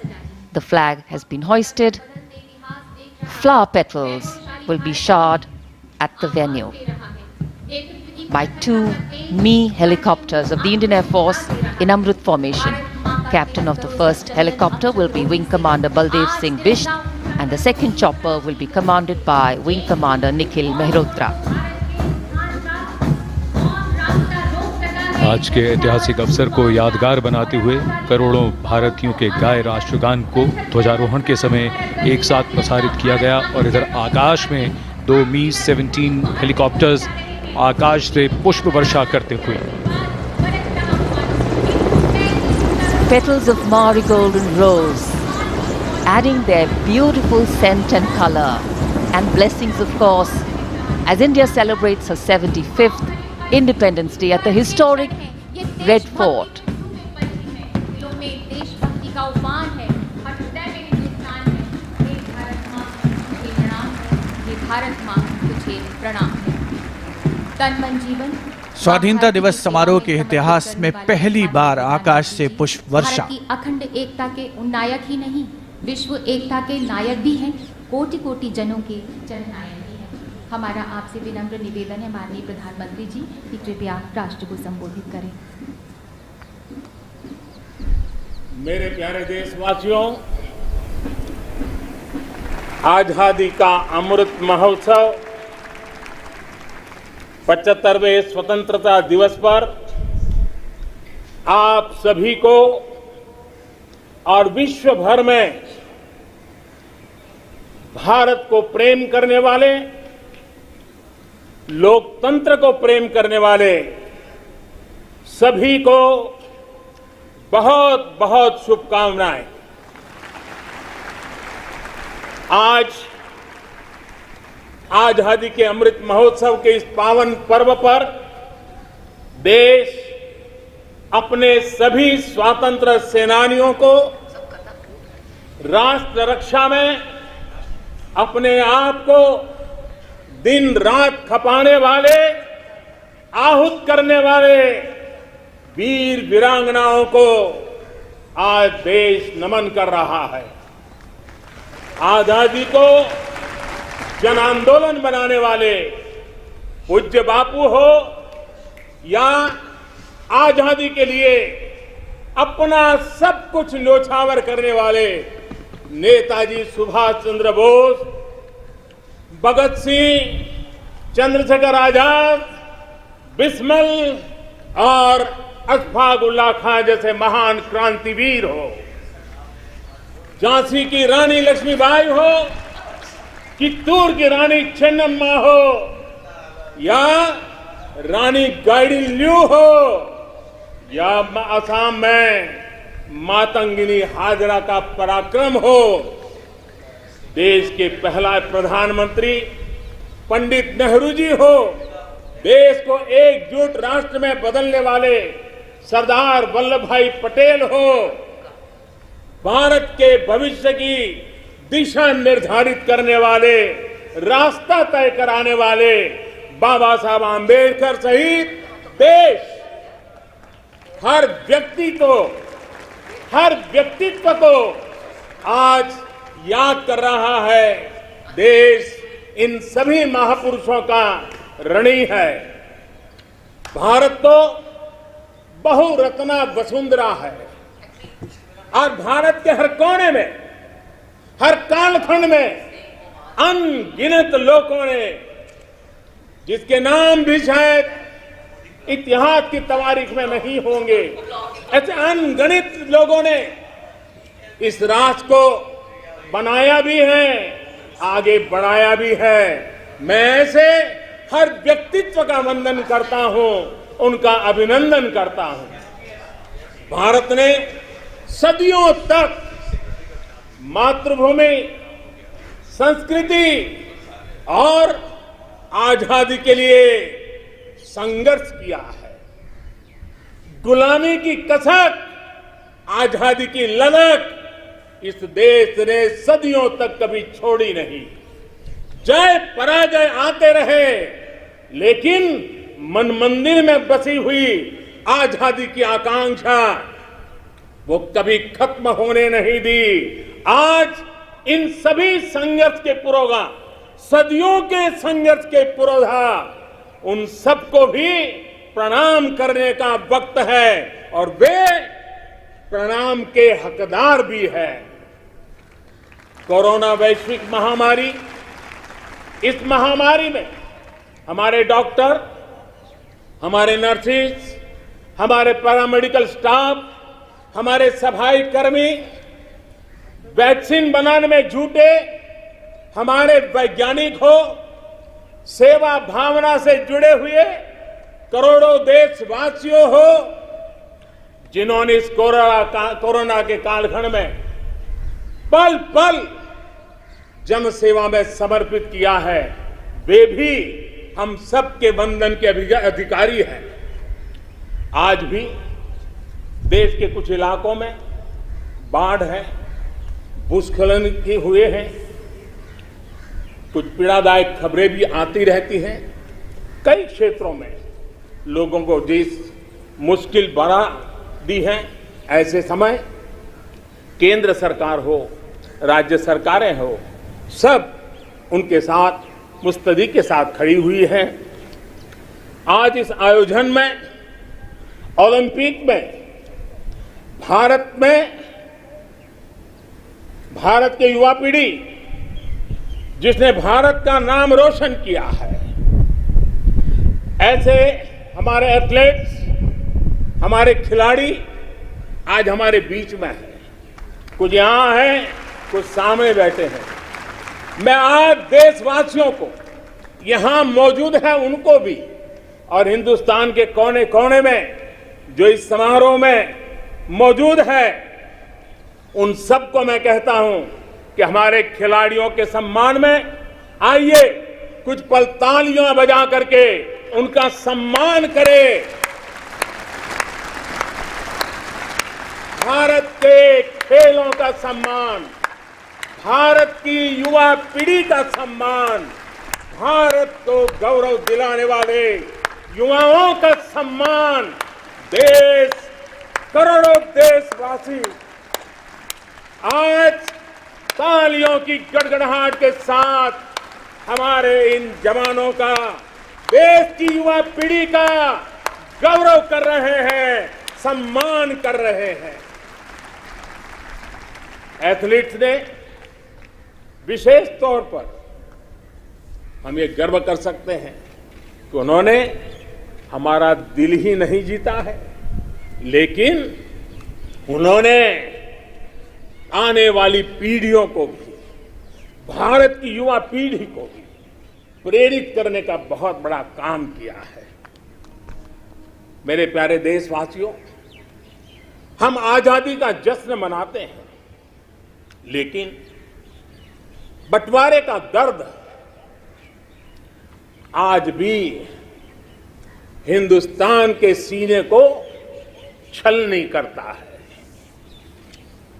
the flag has been hoisted, flower petals will be showered at the venue by two Mi helicopters of the Indian Air Force in Amrut formation. Captain of the first helicopter will be Wing Commander Baldev Singh Bisht, and the second chopper will be commanded by Wing Commander Nikhil Mehrotra. आज के ऐतिहासिक अवसर को यादगार बनाते हुए करोड़ों भारतीयों के गाए राष्ट्रगान को ध्वजारोहण के समय एक साथ प्रसारित किया गया और इधर आकाश में दो मी-17 हेलीकॉप्टर्स आकाश से पुष्प वर्षा करते हुए। Petals of marigold and rose, adding their beautiful scent and color, and blessings, of course, as India celebrates her 75th Independence Day at the historic Red Fort. जो में देशभक्ति का उफान है, हर हृदय में हिंदुस्तान है। ये भारत माँ तुझे प्रणाम है, ये भारत माँ तुझे प्रणाम है। तन मन जीवन। स्वाधीनता दिवस समारोह के इतिहास में पहली बार आकाश से पुष्प वर्षा। भारत की अखंड एकता के उन नायक ही नहीं, विश्व एकता के नायक भी हैं, कोटि कोटि जनों के जननायक भी हैं। हमारा आपसे विनम्र निवेदन है माननीय प्रधानमंत्री जी कि कृपया राष्ट्र को संबोधित करें। मेरे प्यारे देशवासियों, आजादी का अमृत महोत्सव 75वें स्वतंत्रता दिवस पर आप सभी को और विश्व भर में भारत को प्रेम करने वाले, लोकतंत्र को प्रेम करने वाले सभी को बहुत बहुत शुभकामनाएं। आज आजादी के अमृत महोत्सव के इस पावन पर्व पर देश अपने सभी स्वतंत्र सेनानियों को राष्ट्र रक्षा में अपने आप को दिन रात खपाने वाले, आहूत करने वाले वीर वीरांगनाओं को आज देश नमन कर रहा है। आजादी को जन आंदोलन बनाने वाले पूज्य बापू हो या आजादी के लिए अपना सब कुछ न्योछावर करने वाले नेताजी सुभाष चंद्र बोस, भगत सिंह, चंद्रशेखर आजाद, बिस्मिल और अशफाक उल्लाह खां जैसे महान क्रांतिवीर हो, झांसी की रानी लक्ष्मीबाई हो, चित्तूर की रानी चेन्नम्मा हो या रानी गाइडिनल्यू हो या असम में मातंगिनी हाजरा का पराक्रम हो, देश के पहला प्रधानमंत्री पंडित नेहरू जी हो, देश को एकजुट राष्ट्र में बदलने वाले सरदार वल्लभ भाई पटेल हो, भारत के भविष्य की दिशा निर्धारित करने वाले, रास्ता तय कराने वाले बाबा साहब आम्बेडकर सहित देश हर व्यक्तित्व को आज याद कर रहा है। देश इन सभी महापुरुषों का ऋणी है। भारत तो बहुरत्ना वसुंधरा है और भारत के हर कोने में, हर कालखंड में अनगिनत लोगों ने, जिसके नाम भी शायद इतिहास की तवारीख में नहीं होंगे, ऐसे अनगिनत लोगों ने इस राष्ट्र को बनाया भी है, आगे बढ़ाया भी है। मैं ऐसे हर व्यक्तित्व का वंदन करता हूं, उनका अभिनंदन करता हूं। भारत ने सदियों तक मातृभूमि, संस्कृति और आजादी के लिए संघर्ष किया है। गुलामी की कसक, आजादी की ललक इस देश ने सदियों तक कभी छोड़ी नहीं। जय पराजय आते रहे, लेकिन मन मंदिर में बसी हुई आजादी की आकांक्षा वो कभी खत्म होने नहीं दी। आज इन सभी संघर्ष के पुरोधा, सदियों के संघर्ष के पुरोधा, उन सबको भी प्रणाम करने का वक्त है और वे प्रणाम के हकदार भी है। कोरोना वैश्विक महामारी, इस महामारी में हमारे डॉक्टर, हमारे नर्सेस, हमारे पैरामेडिकल स्टाफ, हमारे सफाई कर्मी वैक्सीन बनाने में जुटे, हमारे वैज्ञानिक हो, सेवा भावना से जुड़े हुए करोड़ों देशवासियों हो, जिन्होंने इस कोरोना के कालखंड में पल पल जन सेवा में समर्पित किया है, वे भी हम सबके वंदन के अधिकारी हैं। आज भी देश के कुछ इलाकों में बाढ़ है, भूस्खलन भी हुए हैं, कुछ पीड़ादायक खबरें भी आती रहती हैं। कई क्षेत्रों में लोगों को जिस मुश्किल बढ़ा दी है, ऐसे समय केंद्र सरकार हो, राज्य सरकारें हो, सब उनके साथ मुस्तैदी के साथ खड़ी हुई है। आज इस आयोजन में, ओलंपिक में, भारत के युवा पीढ़ी जिसने भारत का नाम रोशन किया है, ऐसे हमारे एथलीट्स, हमारे खिलाड़ी आज हमारे बीच में हैं। कुछ यहां हैं, कुछ सामने बैठे हैं। मैं आज देशवासियों को, यहां मौजूद है उनको भी, और हिंदुस्तान के कोने कोने में जो इस समारोह में मौजूद है, उन सबको मैं कहता हूं कि हमारे खिलाड़ियों के सम्मान में आइए कुछ पल तालियां बजा करके उनका सम्मान करें। भारत के खेलों का सम्मान, भारत की युवा पीढ़ी का सम्मान, भारत को गौरव दिलाने वाले युवाओं का सम्मान, देश, करोड़ों देशवासी आज तालियों की गड़गड़ाहट के साथ हमारे इन जवानों का, देश की युवा पीढ़ी का गौरव कर रहे हैं, सम्मान कर रहे हैं। एथलीट्स ने विशेष तौर पर हम ये गर्व कर सकते हैं कि उन्होंने हमारा दिल ही नहीं जीता है, लेकिन उन्होंने आने वाली पीढ़ियों को भी, भारत की युवा पीढ़ी को भी प्रेरित करने का बहुत बड़ा काम किया है। मेरे प्यारे देशवासियों, हम आजादी का जश्न मनाते हैं, लेकिन बंटवारे का दर्द आज भी हिंदुस्तान के सीने को छलनी करता है।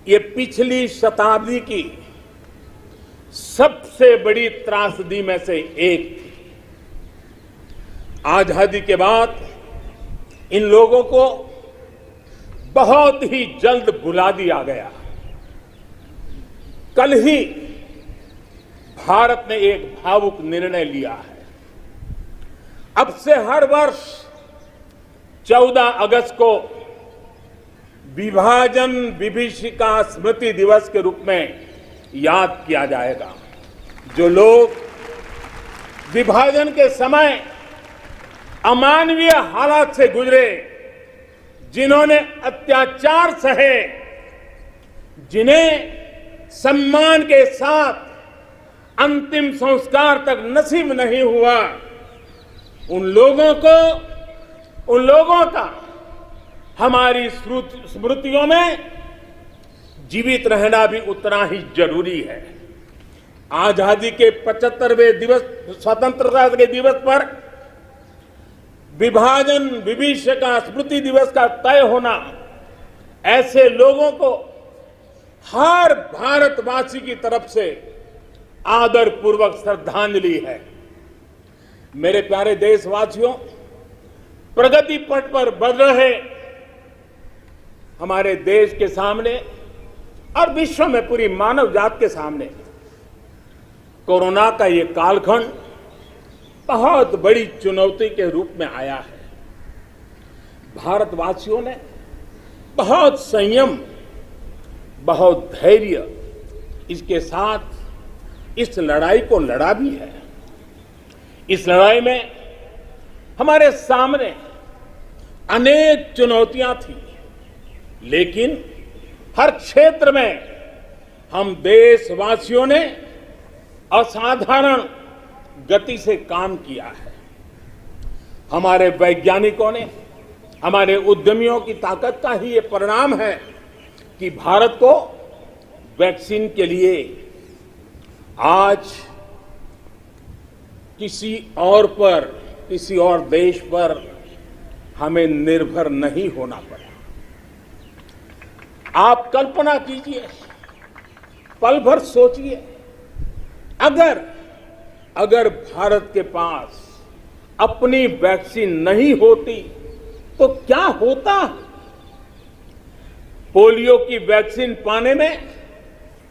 ये पिछली शताब्दी की सबसे बड़ी त्रासदी में से एक थी। आजादी के बाद इन लोगों को बहुत ही जल्द भुला दिया गया। कल ही भारत ने एक भावुक निर्णय लिया है। अब से हर वर्ष 14 अगस्त को विभाजन विभीषिका स्मृति दिवस के रूप में याद किया जाएगा। जो लोग विभाजन के समय अमानवीय हालात से गुजरे, जिन्होंने अत्याचार सहे, जिन्हें सम्मान के साथ अंतिम संस्कार तक नसीब नहीं हुआ, उन लोगों का हमारी स्मृतियों में जीवित रहना भी उतना ही जरूरी है। आजादी के 75वें दिवस, स्वतंत्रता के दिवस पर विभाजन विभीषिका स्मृति दिवस का तय होना ऐसे लोगों को हर भारतवासी की तरफ से आदर पूर्वक श्रद्धांजलि है। मेरे प्यारे देशवासियों, प्रगति पथ पर बढ़ रहे हमारे देश के सामने और विश्व में पूरी मानव जात के सामने कोरोना का ये कालखंड बहुत बड़ी चुनौती के रूप में आया है। भारतवासियों ने बहुत संयम, बहुत धैर्य इसके साथ इस लड़ाई को लड़ा भी है। इस लड़ाई में हमारे सामने अनेक चुनौतियां थी, लेकिन हर क्षेत्र में हम देशवासियों ने असाधारण गति से काम किया है। हमारे वैज्ञानिकों ने, हमारे उद्यमियों की ताकत का ही ये परिणाम है कि भारत को वैक्सीन के लिए आज किसी और देश पर हमें निर्भर नहीं होना पड़ा। आप कल्पना कीजिए, पल भर सोचिए, अगर भारत के पास अपनी वैक्सीन नहीं होती तो क्या होता। पोलियो की वैक्सीन पाने में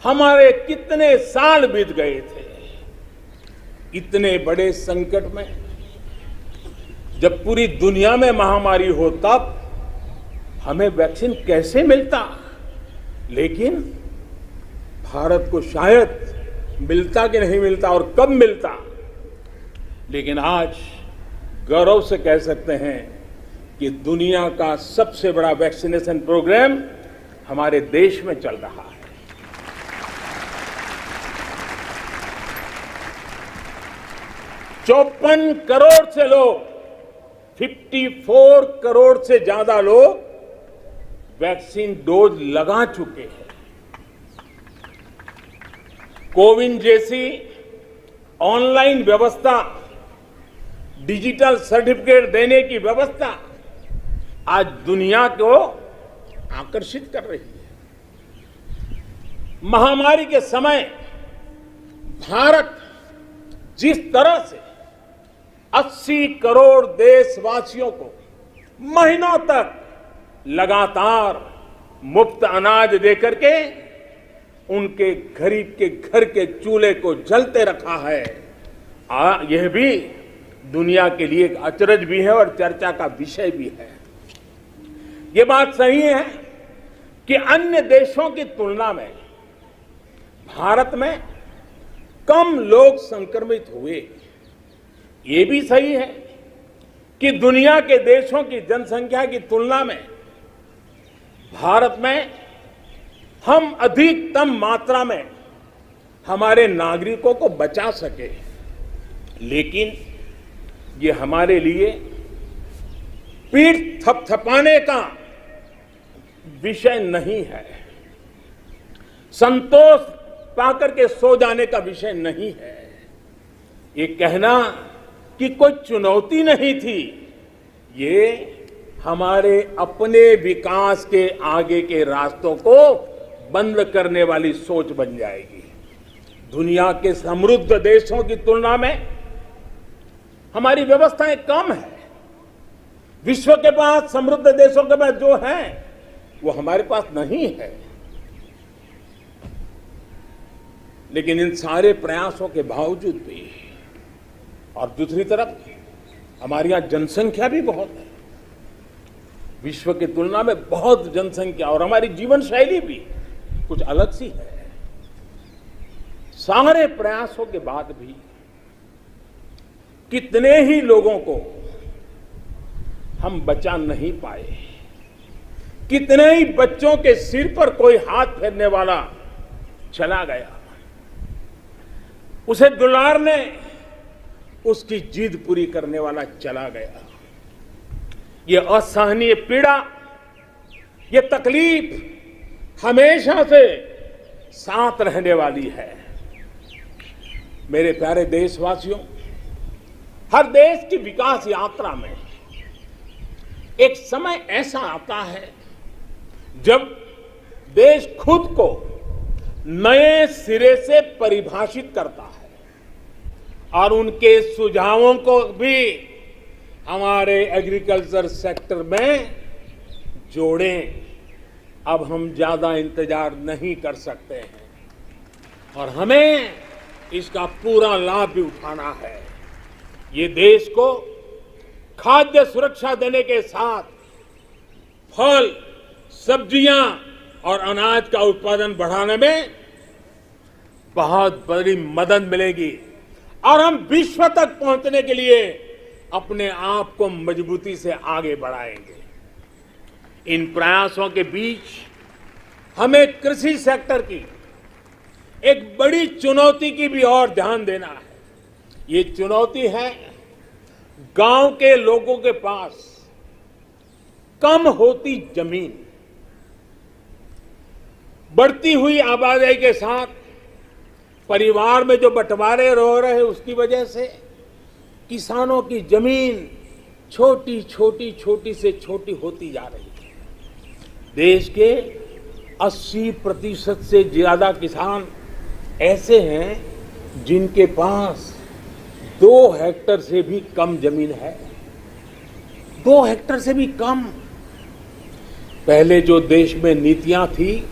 हमारे कितने साल बीत गए थे। इतने बड़े संकट में जब पूरी दुनिया में महामारी हो तब हमें वैक्सीन कैसे मिलता। लेकिन भारत को शायद मिलता कि नहीं मिलता और कब मिलता, लेकिन आज गौरव से कह सकते हैं कि दुनिया का सबसे बड़ा वैक्सीनेशन प्रोग्राम हमारे देश में चल रहा है। 54 करोड़ से लोग, 54 करोड़ से ज्यादा लोग वैक्सीन डोज लगा चुके हैं। कोविन जैसी ऑनलाइन व्यवस्था, डिजिटल सर्टिफिकेट देने की व्यवस्था आज दुनिया को आकर्षित कर रही है। महामारी के समय भारत जिस तरह से 80 करोड़ देशवासियों को महीनों तक लगातार मुफ्त अनाज देकर के उनके गरीब के घर के चूल्हे को जलते रखा है, यह भी दुनिया के लिए एक अचरज भी है और चर्चा का विषय भी है। ये बात सही है कि अन्य देशों की तुलना में भारत में कम लोग संक्रमित हुए। ये भी सही है कि दुनिया के देशों की जनसंख्या की तुलना में भारत में हम अधिकतम मात्रा में हमारे नागरिकों को बचा सके। लेकिन ये हमारे लिए पीठ थपथपाने का विषय नहीं है, संतोष पाकर के सो जाने का विषय नहीं है। ये कहना कि कोई चुनौती नहीं थी, ये हमारे अपने विकास के आगे के रास्तों को बंद करने वाली सोच बन जाएगी। दुनिया के समृद्ध देशों की तुलना में हमारी व्यवस्थाएं कम है। विश्व के पास समृद्ध देशों के पास जो है वो हमारे पास नहीं है। लेकिन इन सारे प्रयासों के बावजूद भी, और दूसरी तरफ हमारे यहां जनसंख्या भी बहुत है, विश्व की तुलना में बहुत जनसंख्या, और हमारी जीवन शैली भी कुछ अलग सी है। सारे प्रयासों के बाद भी कितने ही लोगों को हम बचा नहीं पाए। कितने ही बच्चों के सिर पर कोई हाथ फेरने वाला चला गया, उसे दुलारने, उसकी जिद पूरी करने वाला चला गया। ये असहनीय पीड़ा, ये तकलीफ हमेशा से साथ रहने वाली है। मेरे प्यारे देशवासियों, हर देश की विकास यात्रा में एक समय ऐसा आता है जब देश खुद को नए सिरे से परिभाषित करता है और उनके सुझावों को भी हमारे एग्रीकल्चर सेक्टर में जोड़ें। अब हम ज्यादा इंतजार नहीं कर सकते हैं और हमें इसका पूरा लाभ भी उठाना है। ये देश को खाद्य सुरक्षा देने के साथ फल, सब्जियां और अनाज का उत्पादन बढ़ाने में बहुत बड़ी मदद मिलेगी और हम विश्व तक पहुंचने के लिए अपने आप को मजबूती से आगे बढ़ाएंगे। इन प्रयासों के बीच हमें कृषि सेक्टर की एक बड़ी चुनौती की भी और ध्यान देना है। ये चुनौती है गांव के लोगों के पास कम होती जमीन, बढ़ती हुई आबादी के साथ परिवार में जो बंटवारे हो रहे हैं उसकी वजह से किसानों की जमीन छोटी छोटी छोटी से छोटी होती जा रही है। देश के 80% से ज्यादा किसान ऐसे हैं जिनके पास 2 हेक्टेयर से भी कम जमीन है। 2 हेक्टेयर से भी कम। पहले जो देश में नीतियां थी,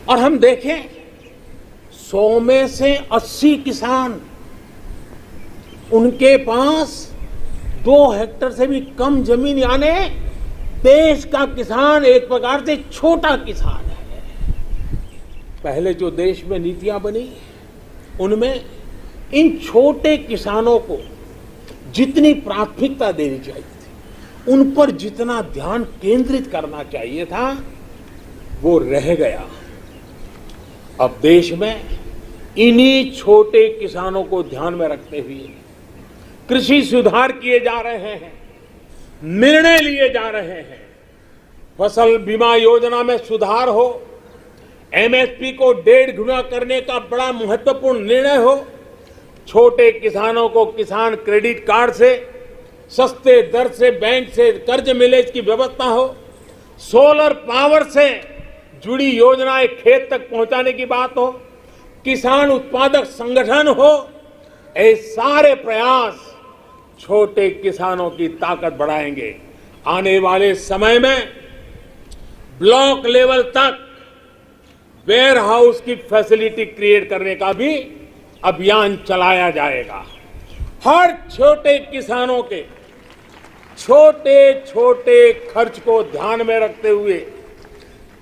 और हम देखें 100 में से 80 किसान उनके पास 2 हेक्टेयर से भी कम जमीन, यानी देश का किसान एक प्रकार से छोटा किसान है। पहले जो देश में नीतियां बनी उनमें इन छोटे किसानों को जितनी प्राथमिकता देनी चाहिए थी, उन पर जितना ध्यान केंद्रित करना चाहिए था, वो रह गया। अब देश में इन्हीं छोटे किसानों को ध्यान में रखते हुए कृषि सुधार किए जा रहे हैं, निर्णय लिए जा रहे हैं। फसल बीमा योजना में सुधार हो, एमएसपी को 1.5 गुना करने का बड़ा महत्वपूर्ण निर्णय हो, छोटे किसानों को किसान क्रेडिट कार्ड से सस्ते दर से बैंक से कर्ज मिले इसकी व्यवस्था हो, सोलर पावर से जुड़ी योजनाएं खेत तक पहुंचाने की बात हो, किसान उत्पादक संगठन हो, ये सारे प्रयास छोटे किसानों की ताकत बढ़ाएंगे। आने वाले समय में ब्लॉक लेवल तक वेयर हाउस की फैसिलिटी क्रिएट करने का भी अभियान चलाया जाएगा। हर छोटे किसानों के छोटे छोटे खर्च को ध्यान में रखते हुए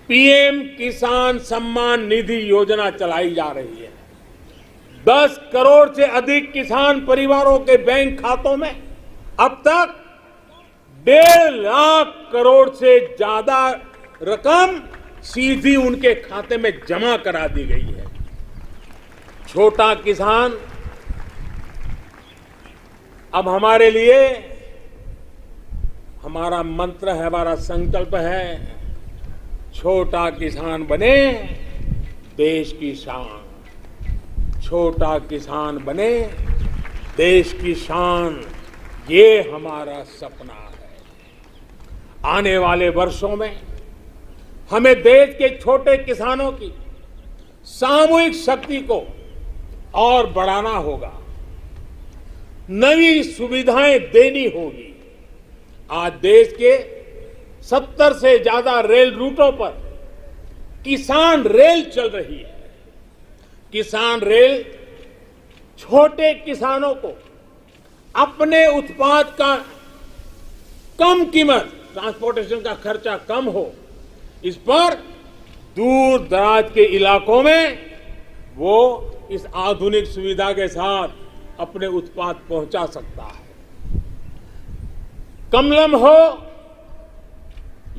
पीएम किसान सम्मान निधि योजना चलाई जा रही है। 10 करोड़ से अधिक किसान परिवारों के बैंक खातों में अब तक 1.5 लाख करोड़ से ज्यादा रकम सीधी उनके खाते में जमा करा दी गई है। छोटा किसान अब हमारे लिए, हमारा मंत्र है, हमारा संकल्प है, छोटा किसान बने देश की शान। छोटा किसान बने देश की शान, ये हमारा सपना है। आने वाले वर्षों में हमें देश के छोटे किसानों की सामूहिक शक्ति को और बढ़ाना होगा, नई सुविधाएं देनी होगी। आज देश के 70 से ज्यादा रेल रूटों पर किसान रेल चल रही है। किसान रेल छोटे किसानों को अपने उत्पाद का कम कीमत, ट्रांसपोर्टेशन का खर्चा कम हो, इस पर दूर दराज के इलाकों में वो इस आधुनिक सुविधा के साथ अपने उत्पाद पहुंचा सकता है। कमलम हो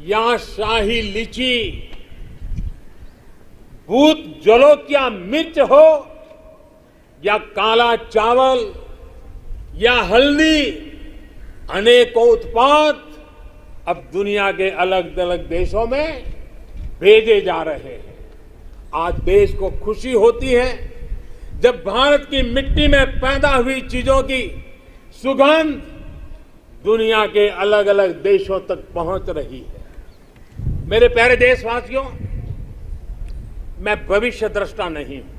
या शाही लीची, भूत जलोकिया मिर्च हो या काला चावल या हल्दी, अनेकों उत्पाद अब दुनिया के अलग अलग देशों में भेजे जा रहे हैं। आज देश को खुशी होती है जब भारत की मिट्टी में पैदा हुई चीजों की सुगंध दुनिया के अलग अलग देशों तक पहुंच रही है। मेरे प्यारे देशवासियों, मैं भविष्य दृष्टा नहीं हूं,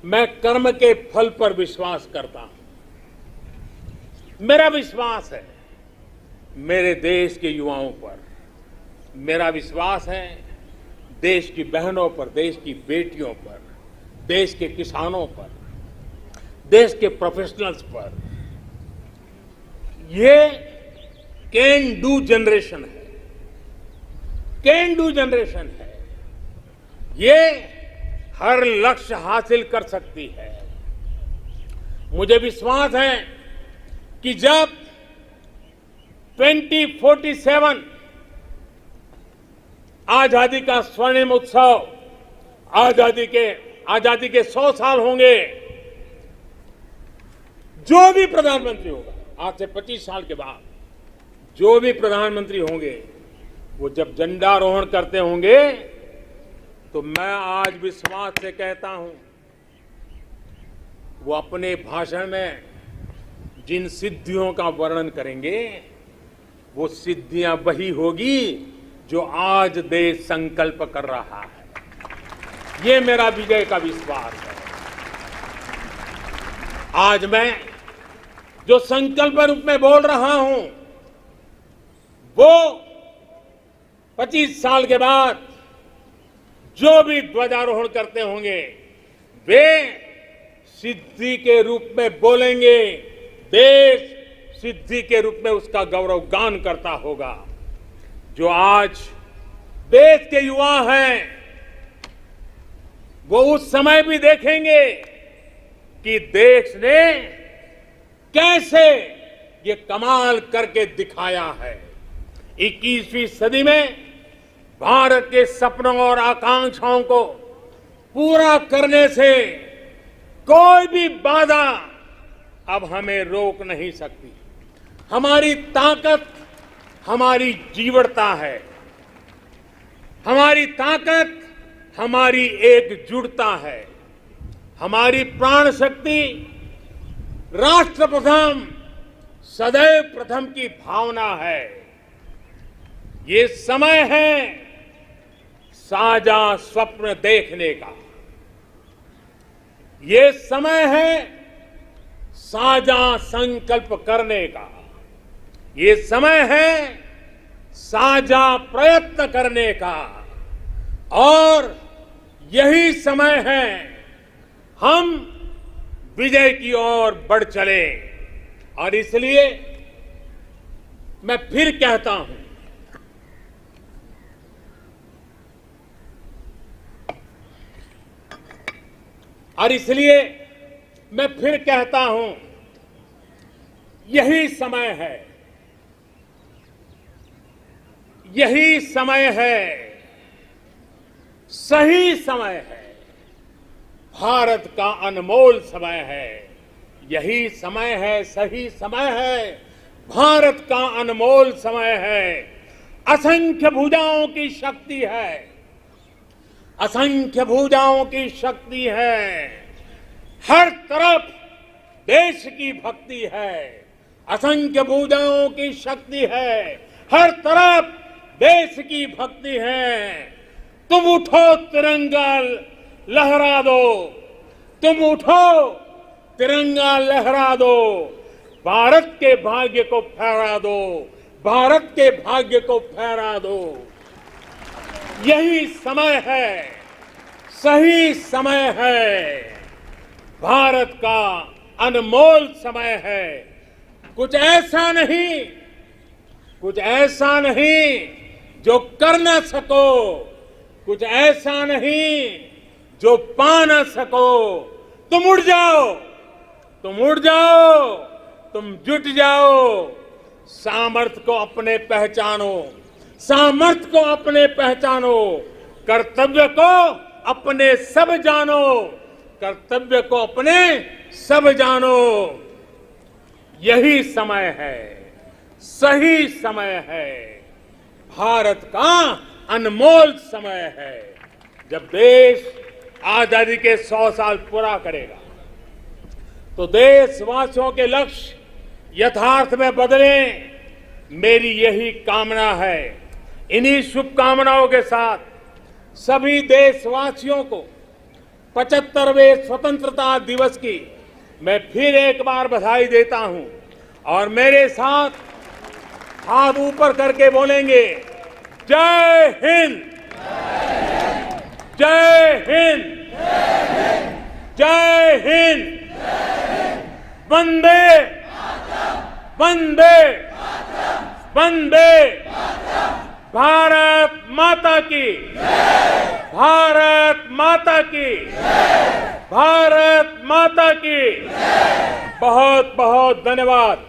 मैं कर्म के फल पर विश्वास करता हूं। मेरा विश्वास है मेरे देश के युवाओं पर, मेरा विश्वास है देश की बहनों पर, देश की बेटियों पर, देश के किसानों पर, देश के प्रोफेशनल्स पर। ये कैन डू जनरेशन है, कैन डू जनरेशन है। ये हर लक्ष्य हासिल कर सकती है। मुझे विश्वास है कि जब 2047 आजादी का स्वर्णिम उत्सव, आजादी के 100 साल होंगे, जो भी प्रधानमंत्री होगा आज से 25 साल के बाद, जो भी प्रधानमंत्री होंगे, वो जब झंडारोहण करते होंगे तो मैं आज विश्वास से कहता हूं, वो अपने भाषण में जिन सिद्धियों का वर्णन करेंगे वो सिद्धियां वही होगी जो आज देश संकल्प कर रहा है। ये मेरा विजय का विश्वास है। आज मैं जो संकल्प रूप में बोल रहा हूं वो 25 साल के बाद जो भी ध्वजारोहण करते होंगे वे सिद्धि के रूप में बोलेंगे, देश सिद्धि के रूप में उसका गौरव गान करता होगा। जो आज देश के युवा हैं वो उस समय भी देखेंगे कि देश ने कैसे ये कमाल करके दिखाया है। 21वीं सदी में भारत के सपनों और आकांक्षाओं को पूरा करने से कोई भी बाधा अब हमें रोक नहीं सकती। हमारी ताकत हमारी जीवटता है, हमारी ताकत हमारी एकजुटता है, हमारी प्राण शक्ति राष्ट्र प्रथम सदैव प्रथम की भावना है। ये समय है साझा स्वप्न देखने का, ये समय है साझा संकल्प करने का, ये समय है साझा प्रयत्न करने का, और यही समय है हम विजय की ओर बढ़ चले। और इसलिए मैं फिर कहता हूं, और इसलिए मैं फिर कहता हूं, यही समय है, यही समय है, सही समय है, भारत का अनमोल समय है। यही समय है, सही समय है, भारत का अनमोल समय है। असंख्य भुजाओं की शक्ति है, असंख्य भुजाओं की शक्ति है, हर तरफ देश की भक्ति है। असंख्य भुजाओं की शक्ति है, हर तरफ देश की भक्ति है। तुम उठो तिरंगा लहरा दो, तुम उठो तिरंगा लहरा दो, भारत के भाग्य को फहरा दो, भारत के भाग्य को फहरा दो। यही समय है, सही समय है, भारत का अनमोल समय है। कुछ ऐसा नहीं, कुछ ऐसा नहीं जो कर ना सको, कुछ ऐसा नहीं जो पा ना सको। तुम उड़ जाओ, तुम उड़ जाओ, तुम जुट जाओ, सामर्थ्य को अपने पहचानो, सामर्थ्य को अपने पहचानो, कर्तव्य को अपने सब जानो, कर्तव्य को अपने सब जानो। यही समय है, सही समय है, भारत का अनमोल समय है। जब देश आजादी के 100 साल पूरा करेगा तो देशवासियों के लक्ष्य यथार्थ में बदले, मेरी यही कामना है। इन्हीं शुभकामनाओं के साथ सभी देशवासियों को 75वें स्वतंत्रता दिवस की मैं फिर एक बार बधाई देता हूं। और मेरे साथ हाथ ऊपर करके बोलेंगे, जय हिंद, जय हिंद, जय हिंद, वंदे वंदे वंदे, भारत माता की, भारत माता की, भारत माता की। बहुत बहुत धन्यवाद।